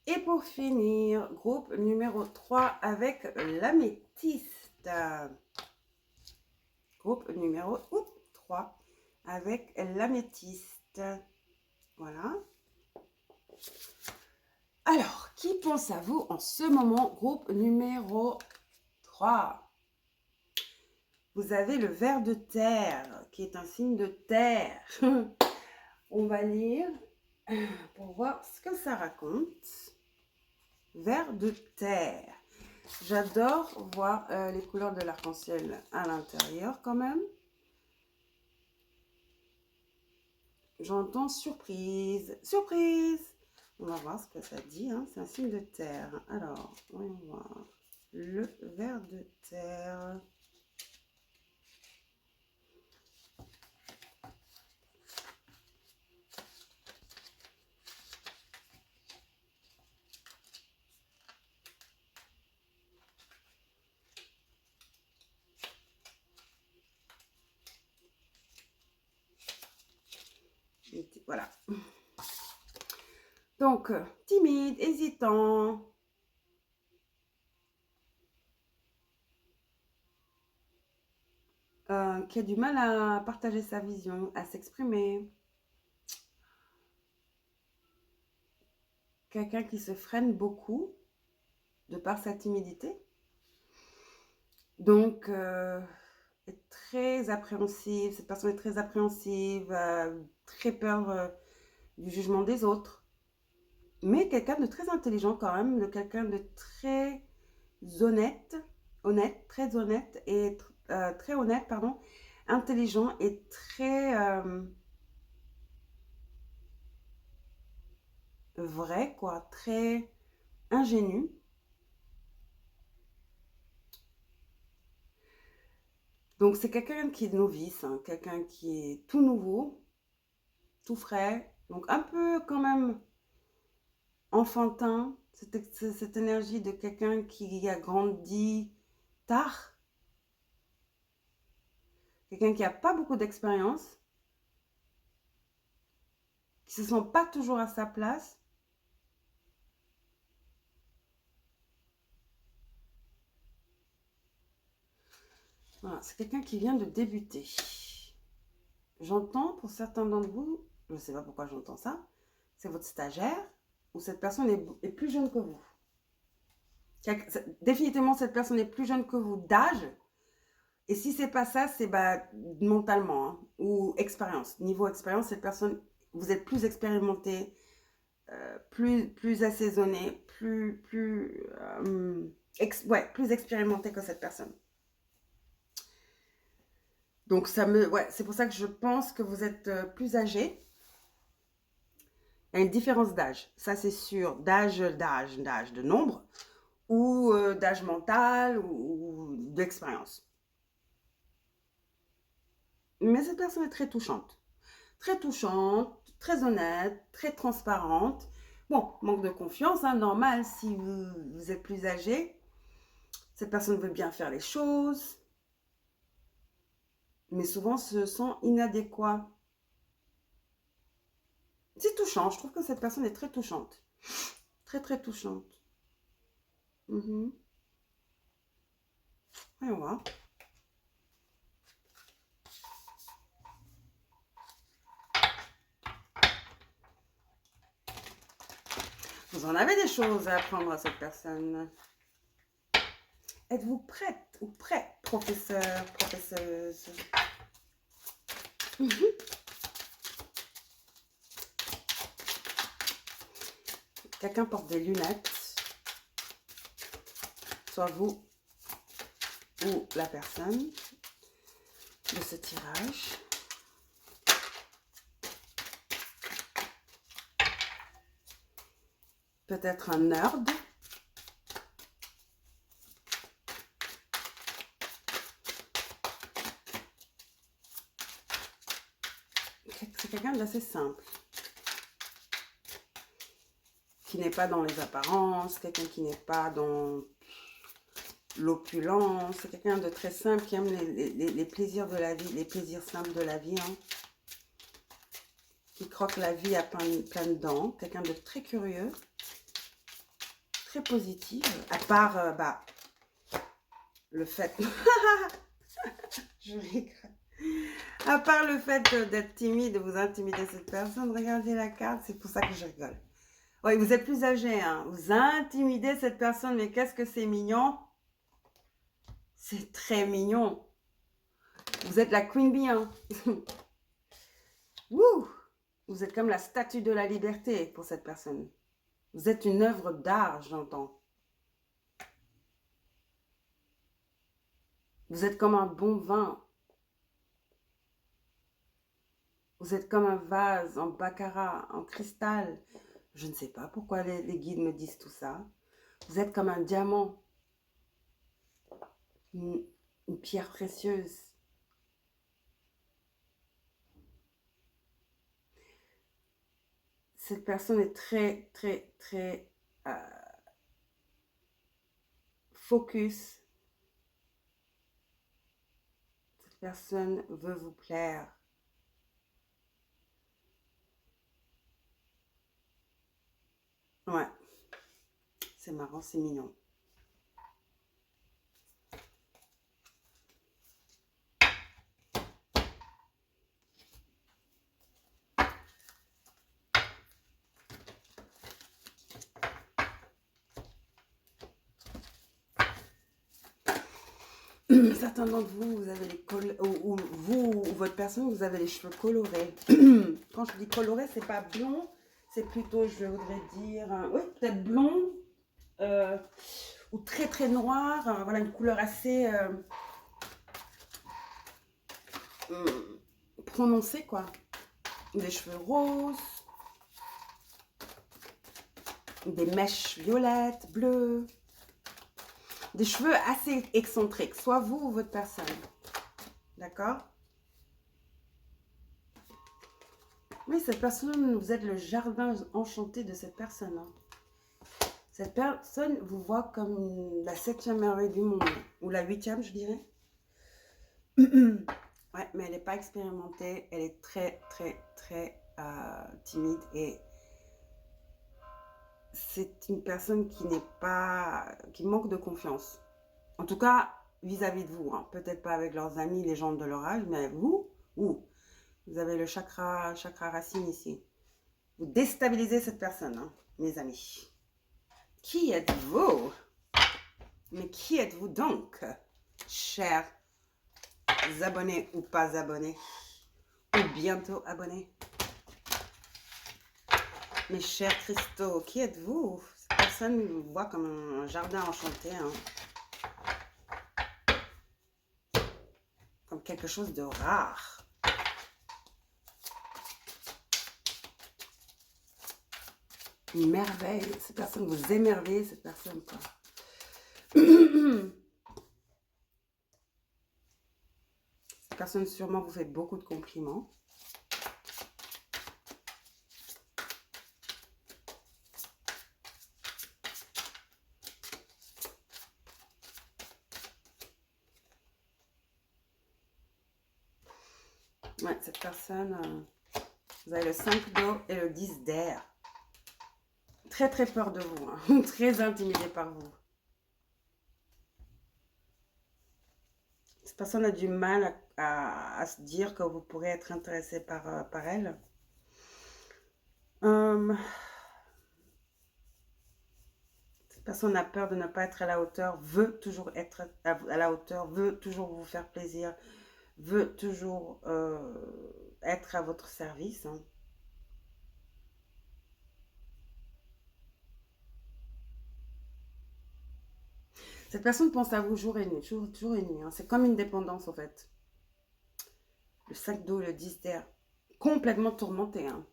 Et pour finir, groupe numéro 3 avec l'améthyste. Groupe numéro 3 avec l'améthyste. Voilà. Alors, qui pense à vous en ce moment? Groupe numéro 3. Vous avez le ver de terre, qui est un signe de terre. On va lire pour voir ce que ça raconte. Ver de terre. J'adore voir les couleurs de l'arc-en-ciel à l'intérieur quand même. J'entends surprise. Surprise! On va voir ce que ça dit. Hein. C'est un signe de terre. Alors, voyons voir. Le ver de terre. Voilà. Donc, timide, hésitant. Qui a du mal à partager sa vision, à s'exprimer. Quelqu'un qui se freine beaucoup de par sa timidité. Donc, est très appréhensive. Cette personne est très appréhensive, très peur du jugement des autres. Mais quelqu'un de très intelligent quand même, de quelqu'un de très très honnête et très honnête, pardon, intelligent et très vrai, quoi, très ingénu. Donc c'est quelqu'un qui est novice, hein, quelqu'un qui est tout nouveau, tout frais, donc un peu quand même enfantin, cette énergie de quelqu'un qui a grandi tard, quelqu'un qui n'a pas beaucoup d'expérience, qui ne se sent pas toujours à sa place. Voilà, c'est quelqu'un qui vient de débuter. J'entends pour certains d'entre vous, je ne sais pas pourquoi j'entends ça, c'est votre stagiaire ou cette personne est plus jeune que vous. Définitivement, cette personne est plus jeune que vous d'âge. Et si c'est pas ça, c'est mentalement, hein, ou expérience. Niveau expérience, cette personne, vous êtes plus expérimenté, plus assaisonné, plus expérimenté que cette personne. Donc c'est pour ça que je pense que vous êtes plus âgé. Il y a une différence d'âge. Ça, c'est sûr. D'âge de nombre ou d'âge mental ou d'expérience. Mais cette personne est très touchante. Très touchante, très honnête, très transparente. Bon, manque de confiance, hein, normal si vous êtes plus âgé. Cette personne veut bien faire les choses, mais souvent se sent inadéquat. C'est touchant, je trouve que cette personne est très touchante. Très, très touchante. Voyons voir. Vous en avez des choses à apprendre à cette personne. Êtes-vous prête ou prêt, professeur, professeuse? Quelqu'un porte des lunettes, soit vous ou la personne de ce tirage. Peut-être un nerd. C'est quelqu'un d'assez simple. Qui n'est pas dans les apparences, quelqu'un qui n'est pas dans l'opulence. C'est quelqu'un de très simple qui aime les plaisirs de la vie, les plaisirs simples de la vie. Hein. Qui croque la vie à plein de dents. Quelqu'un de très curieux. Très positive. À part le fait... Je rigole. À part le fait d'être timide, de vous intimider cette personne, regardez la carte, c'est pour ça que je rigole. Oui, vous êtes plus âgé, hein. Vous intimidez cette personne, mais qu'est-ce que c'est mignon. C'est très mignon. Vous êtes la Queen Bee, hein. Wouh. Vous êtes comme la statue de la liberté pour cette personne. Vous êtes une œuvre d'art, j'entends. Vous êtes comme un bon vin. Vous êtes comme un vase en baccarat, en cristal. Je ne sais pas pourquoi les guides me disent tout ça. Vous êtes comme un diamant. Une pierre précieuse. Cette personne est très, très, très focus. Cette personne veut vous plaire. Ouais. C'est marrant, c'est mignon. Certains d'entre vous, vous avez les ou vous ou votre personne, vous avez les cheveux colorés. Quand je dis coloré, c'est pas blond, c'est plutôt, je voudrais dire, oui, peut-être blond ou très très noir. Voilà, une couleur assez prononcée, quoi. Des cheveux roses, des mèches violettes, bleues. Des cheveux assez excentriques, soit vous ou votre personne. D'accord? Oui, cette personne, vous êtes le jardin enchanté de cette personne. Hein. Cette personne vous voit comme la 7e merveille du monde. Ou la 8e, je dirais. Ouais, mais elle n'est pas expérimentée. Elle est très, très, très timide. Et c'est une personne qui n'est pas... qui manque de confiance. En tout cas, vis-à-vis de vous. Hein. Peut-être pas avec leurs amis, les gens de leur âge, mais avec vous, vous avez le chakra racine ici. Vous déstabilisez cette personne, hein, mes amis. Qui êtes-vous? Mais qui êtes-vous donc, chers abonnés ou pas abonnés? Ou bientôt abonnés? Mes chers cristaux, qui êtes-vous? Cette personne vous voit comme un jardin enchanté, hein. Comme quelque chose de rare. Une merveille. Cette personne, vous émerveillez cette personne, quoi. Cette personne sûrement vous fait beaucoup de compliments. Ouais, cette personne, vous avez le 5 d'eau et le 10 d'air. Très très peur de vous, hein. Très intimidé par vous. Cette personne a du mal à se dire que vous pourrez être intéressé par elle. Cette personne a peur de ne pas être à la hauteur, veut toujours être à la hauteur, veut toujours vous faire plaisir, veut toujours être à votre service. Hein. Cette personne pense à vous jour et nuit, jour et nuit. Hein. C'est comme une dépendance en fait. Le 5 d'eau, le 10 d'air, complètement tourmenté. Hein.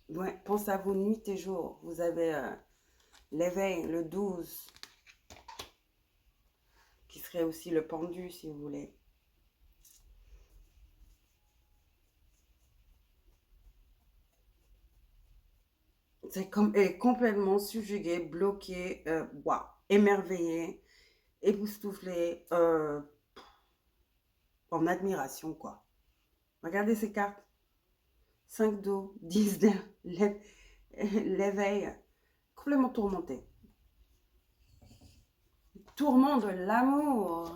Ouais, pense à vous nuit et jour. Vous avez l'éveil, le 12, qui serait aussi le pendu si vous voulez. C'est comme, elle est complètement subjuguée, bloquée, waouh, émerveillée, époustouflée, en admiration, quoi. Regardez ces cartes. 5 d'eau, 10 d'air, l'éveil, complètement tourmenté. Tourment de l'amour.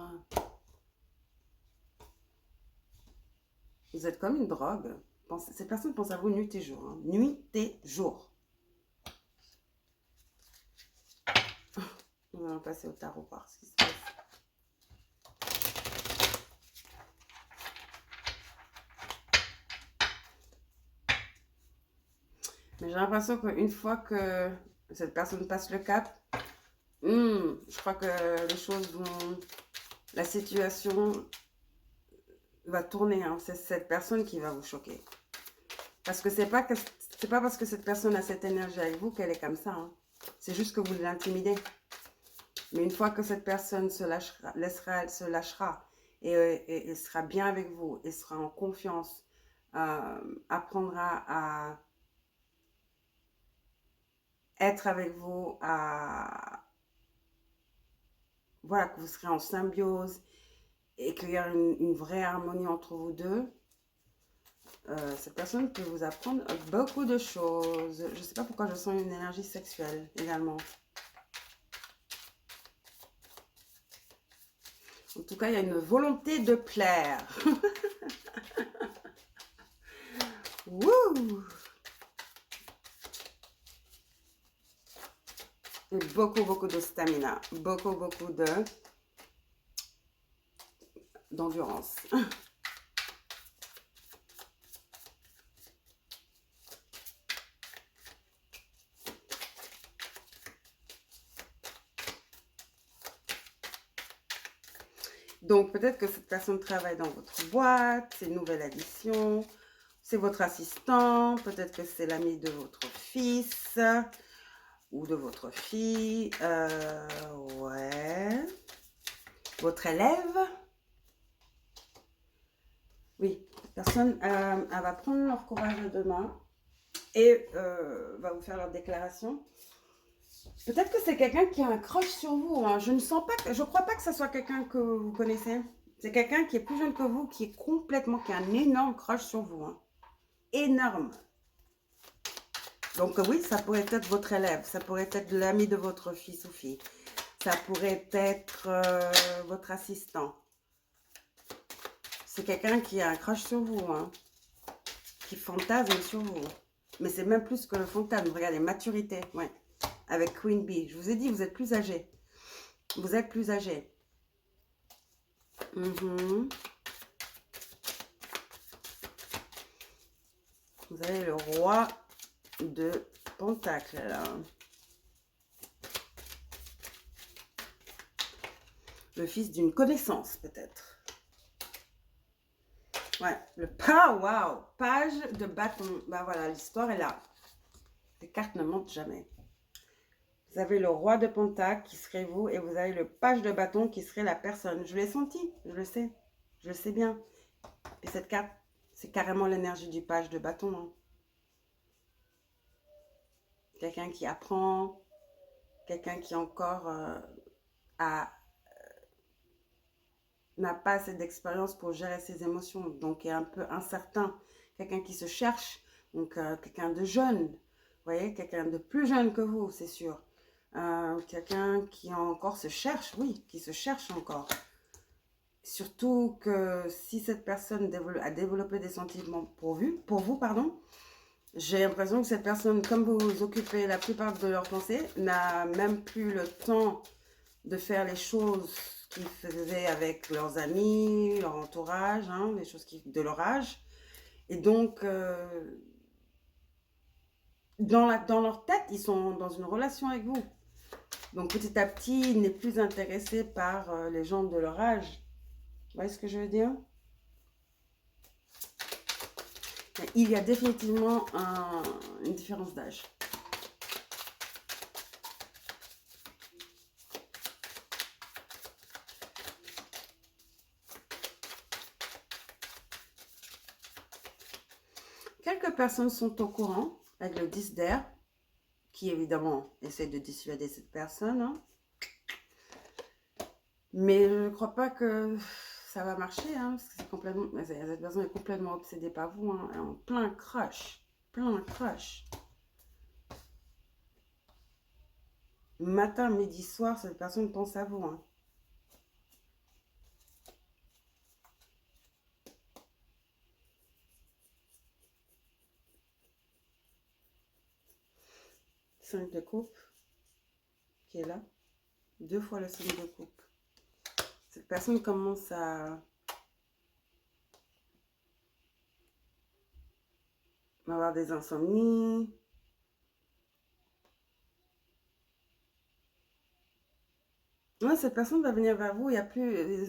Vous êtes comme une drogue. Ces personnes pensent à vous nuit et jour. Hein. Nuit et jour. On va passer au tarot, voir ce qui se passe. Mais j'ai l'impression qu'une fois que cette personne passe le cap, je crois que les choses vont... La situation va tourner. Hein. C'est cette personne qui va vous choquer. Parce que c'est pas parce que cette personne a cette énergie avec vous qu'elle est comme ça. Hein. C'est juste que vous l'intimidez. Mais une fois que cette personne se lâchera, elle se lâchera et sera bien avec vous et sera en confiance, apprendra à être avec vous, voilà, que vous serez en symbiose et qu'il y a une vraie harmonie entre vous deux, cette personne peut vous apprendre beaucoup de choses. Je ne sais pas pourquoi je sens une énergie sexuelle également. En tout cas, il y a une volonté de plaire. Wouh! Et beaucoup de stamina. Beaucoup d'endurance. Donc, peut-être que cette personne travaille dans votre boîte, c'est une nouvelle addition, c'est votre assistant, peut-être que c'est l'ami de votre fils ou de votre fille, ouais, votre élève. Oui, cette personne, elle va prendre leur courage à deux mains et va vous faire leur déclaration. Peut-être que c'est quelqu'un qui a un crush sur vous. Hein. Je ne sens pas, je crois pas que ce soit quelqu'un que vous connaissez. C'est quelqu'un qui est plus jeune que vous, qui est complètement, qui a un énorme crush sur vous. Hein. Énorme. Donc oui, ça pourrait être votre élève, ça pourrait être l'ami de votre fils ou fille. Ça pourrait être votre assistant. C'est quelqu'un qui a un crush sur vous, hein, qui fantasme sur vous. Mais c'est même plus que le fantasme. Regardez, maturité, ouais. Avec Queen Bee. Je vous ai dit, vous êtes plus âgé. Vous êtes plus âgé. Vous avez le roi de Pentacle, là. Le fils d'une connaissance, peut-être. Ouais, le waouh, page de bâton. Bah voilà, l'histoire est là. Les cartes ne mentent jamais. Vous avez le roi de Pentacle qui serait vous et vous avez le page de bâton qui serait la personne. Je l'ai senti, je le sais. Je le sais bien. Et cette carte, c'est carrément l'énergie du page de bâton. Hein. Quelqu'un qui apprend, quelqu'un qui encore n'a pas assez d'expérience pour gérer ses émotions, donc est un peu incertain. Quelqu'un qui se cherche, donc quelqu'un de jeune, vous voyez, quelqu'un de plus jeune que vous, c'est sûr. Quelqu'un qui encore se cherche, oui, qui se cherche encore. Surtout que si cette personne a développé des sentiments pour vous, pardon, J'ai l'impression que cette personne, comme vous vous occupez la plupart de leurs pensées, n'a même plus le temps de faire les choses qu'ils faisaient avec leurs amis, leur entourage, hein, les choses de leur âge. Et donc, dans leur tête, ils sont dans une relation avec vous. Donc petit à petit, il n'est plus intéressé par les gens de leur âge. Vous voyez ce que je veux dire? Il y a définitivement une différence d'âge. Quelques personnes sont au courant avec le 10 d'air, qui évidemment essaie de dissuader cette personne. Hein. Mais je ne crois pas que ça va marcher, hein, parce que c'est complètement, cette personne est complètement obsédée par vous, hein, en plein crush, plein crush. Matin, midi, soir, cette personne pense à vous. Hein. Cinq de coupe, qui est là. 2 fois le 5 de coupe. Cette personne commence à avoir des insomnies. Ouais, cette personne va venir vers vous, il y a plus,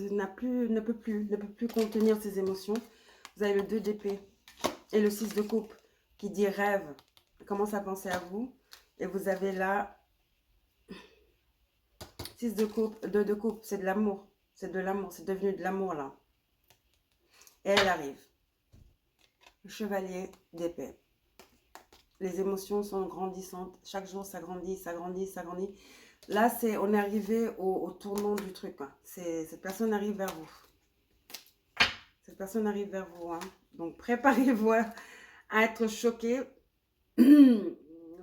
ne peut plus contenir ses émotions. Vous avez le 2 d'épée et le 6 de coupe qui dit rêve, commence à penser à vous. Et vous avez là 6 de coupe, 2 de coupe, c'est de l'amour. C'est de l'amour, c'est devenu de l'amour là. Et elle arrive. Le chevalier d'épée. Les émotions sont grandissantes. Chaque jour, ça grandit, ça grandit, ça grandit. Là, on est arrivé au tournant du truc. Hein. Cette personne arrive vers vous. Cette personne arrive vers vous. Hein. Donc, préparez-vous à être choqué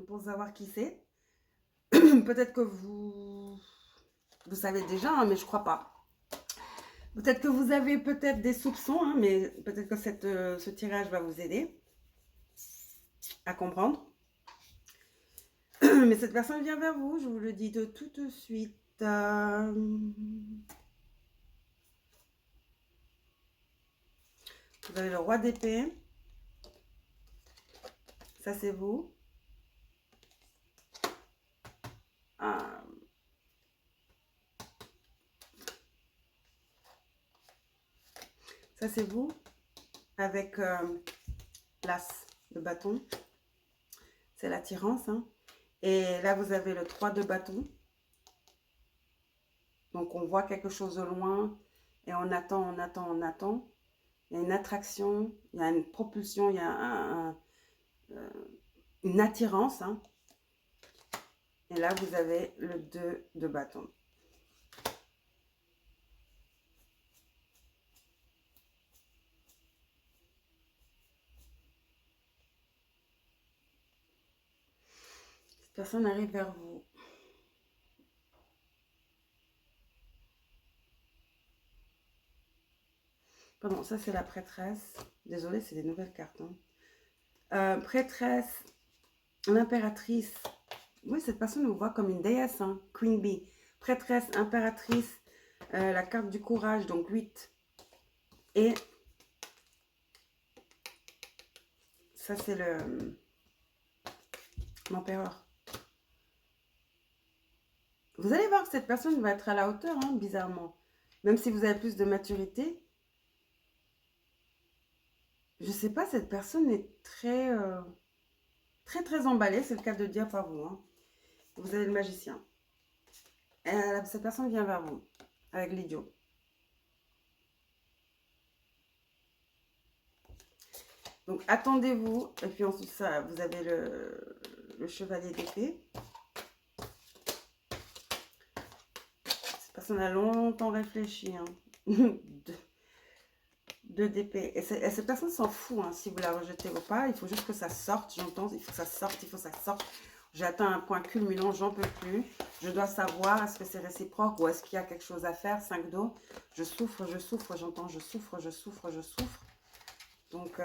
pour savoir qui c'est. Peut-être que vous savez déjà, hein, mais je crois pas. Peut-être que vous avez peut-être des soupçons, hein, mais peut-être que ce tirage va vous aider à comprendre. Mais cette personne vient vers vous, je vous le dis de tout de suite. Vous avez le roi d'épée. Ça, c'est vous. Ça, c'est vous. Avec l'as de bâton. C'est l'attirance. Hein. Et là, vous avez le 3 de bâton. Donc, on voit quelque chose au loin. Et on attend, on attend, on attend. Il y a une attraction, il y a une propulsion, il y a une attirance. Hein. Et là, vous avez le 2 de bâton. Cette personne arrive vers vous. Pardon, ça c'est la prêtresse. Désolée, c'est des nouvelles cartes. Hein. Prêtresse, l'impératrice. Oui, cette personne vous voit comme une déesse, hein. Queen Bee. Prêtresse, impératrice, la carte du courage, donc 8. Et ça c'est l'empereur. Vous allez voir que cette personne va être à la hauteur, hein, bizarrement. Même si vous avez plus de maturité. Je sais pas, cette personne est très emballée, c'est le cas de dire par vous. Hein. Vous avez le magicien. Cette personne vient vers vous, avec l'idiot. Donc, attendez-vous. Et puis ensuite, ça, vous avez le chevalier d'épée. Cette personne a longtemps réfléchi. Hein. Deux d'épée. Et cette personne s'en fout, hein, si vous la rejetez ou pas. Il faut juste que ça sorte. J'entends, il faut que ça sorte, il faut que ça sorte. J'ai atteint un point culminant, j'en peux plus. Je dois savoir, est-ce que c'est réciproque ou est-ce qu'il y a quelque chose à faire. 5 d'eau. Je souffre, j'entends, je souffre, je souffre, je souffre. Donc,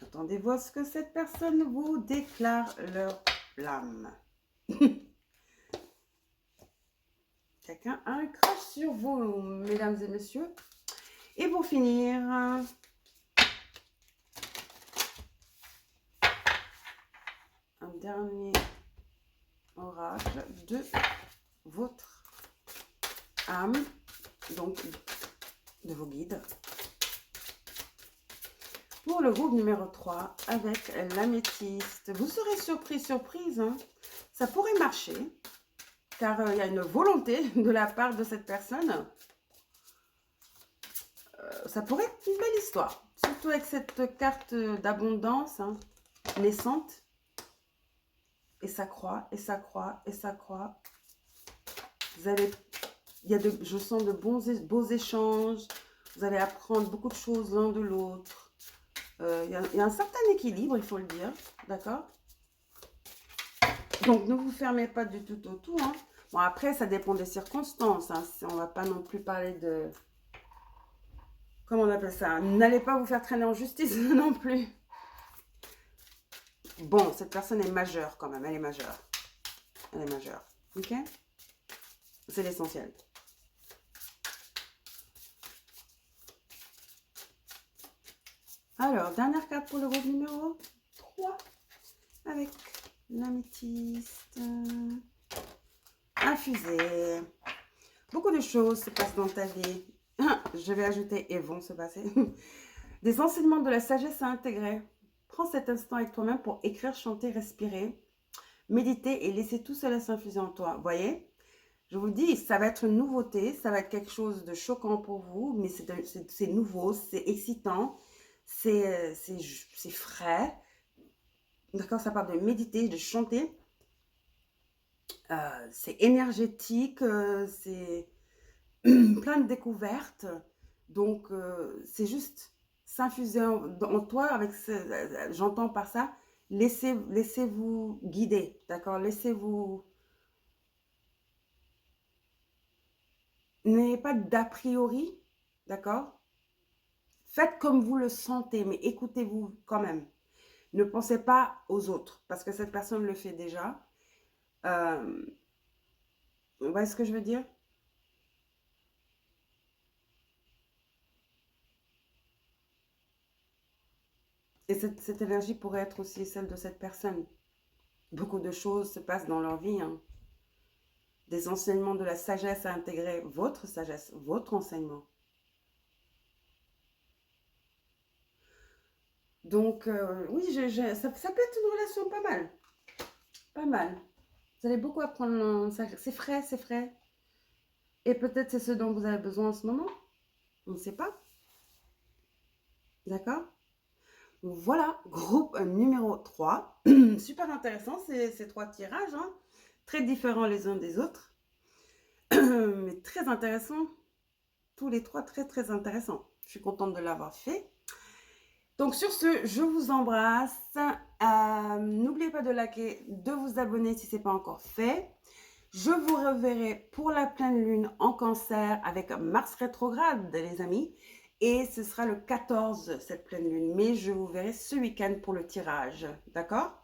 Attendez-vous à ce que cette personne vous déclare leur flamme. Quelqu'un a un crush sur vous, mesdames et messieurs. Et pour finir, un dernier oracle de votre âme, donc de vos guides. Pour le groupe numéro 3, avec l'améthyste, vous serez surprise, hein. Ça pourrait marcher, car il y a une volonté de la part de cette personne. Ça pourrait être une belle histoire, surtout avec cette carte d'abondance, hein, naissante. Et ça croît, et ça croît, et ça croît. Vous allez, je sens de beaux échanges. Vous allez apprendre beaucoup de choses l'un de l'autre. Il y a un certain équilibre, il faut le dire, d'accord? Donc, ne vous fermez pas du tout au tout, hein. Bon, après, ça dépend des circonstances, hein. On ne va pas non plus parler de... Comment on appelle ça? N'allez pas vous faire traîner en justice non plus. Bon, cette personne est majeure quand même, elle est majeure. Elle est majeure, ok? C'est l'essentiel. Alors, dernière carte pour le groupe numéro 3, avec l'améthyste infusée. Beaucoup de choses se passent dans ta vie. Je vais ajouter et vont se passer. Des enseignements de la sagesse à intégrer. Prends cet instant avec toi-même pour écrire, chanter, respirer, méditer et laisser tout cela s'infuser en toi. Vous voyez? Je vous dis, ça va être une nouveauté, ça va être quelque chose de choquant pour vous, mais c'est nouveau, c'est excitant, c'est frais. D'accord? Ça parle de méditer, de chanter. C'est énergétique, c'est plein de découvertes. Donc, c'est juste s'infuser en toi avec j'entends par ça, laissez-vous guider, d'accord? Laissez-vous... N'ayez pas d'a priori, d'accord? Faites comme vous le sentez, mais écoutez-vous quand même. Ne pensez pas aux autres, parce que cette personne le fait déjà. Vous voyez ce que je veux dire? Et cette énergie pourrait être aussi celle de cette personne. Beaucoup de choses se passent dans leur vie, hein. Des enseignements de la sagesse à intégrer, votre sagesse, votre enseignement. Donc, oui, ça peut être une relation pas mal. Pas mal. Vous allez beaucoup apprendre. C'est frais, c'est frais. Et peut-être c'est ce dont vous avez besoin en ce moment. On ne sait pas. D'accord? Voilà, groupe numéro 3. Super intéressant ces 3 tirages, hein. Très différents les uns des autres. Mais très intéressants. Tous les 3 très très intéressants. Je suis contente de l'avoir fait. Donc sur ce, je vous embrasse. N'oubliez pas de liker, de vous abonner si ce n'est pas encore fait. Je vous reverrai pour la pleine lune en cancer avec Mars rétrograde, les amis. Et ce sera le 14, cette pleine lune. Mais je vous verrai ce week-end pour le tirage. D'accord?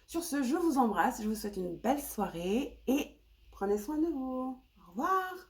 Sur ce, je vous embrasse. Je vous souhaite une belle soirée et prenez soin de vous. Au revoir.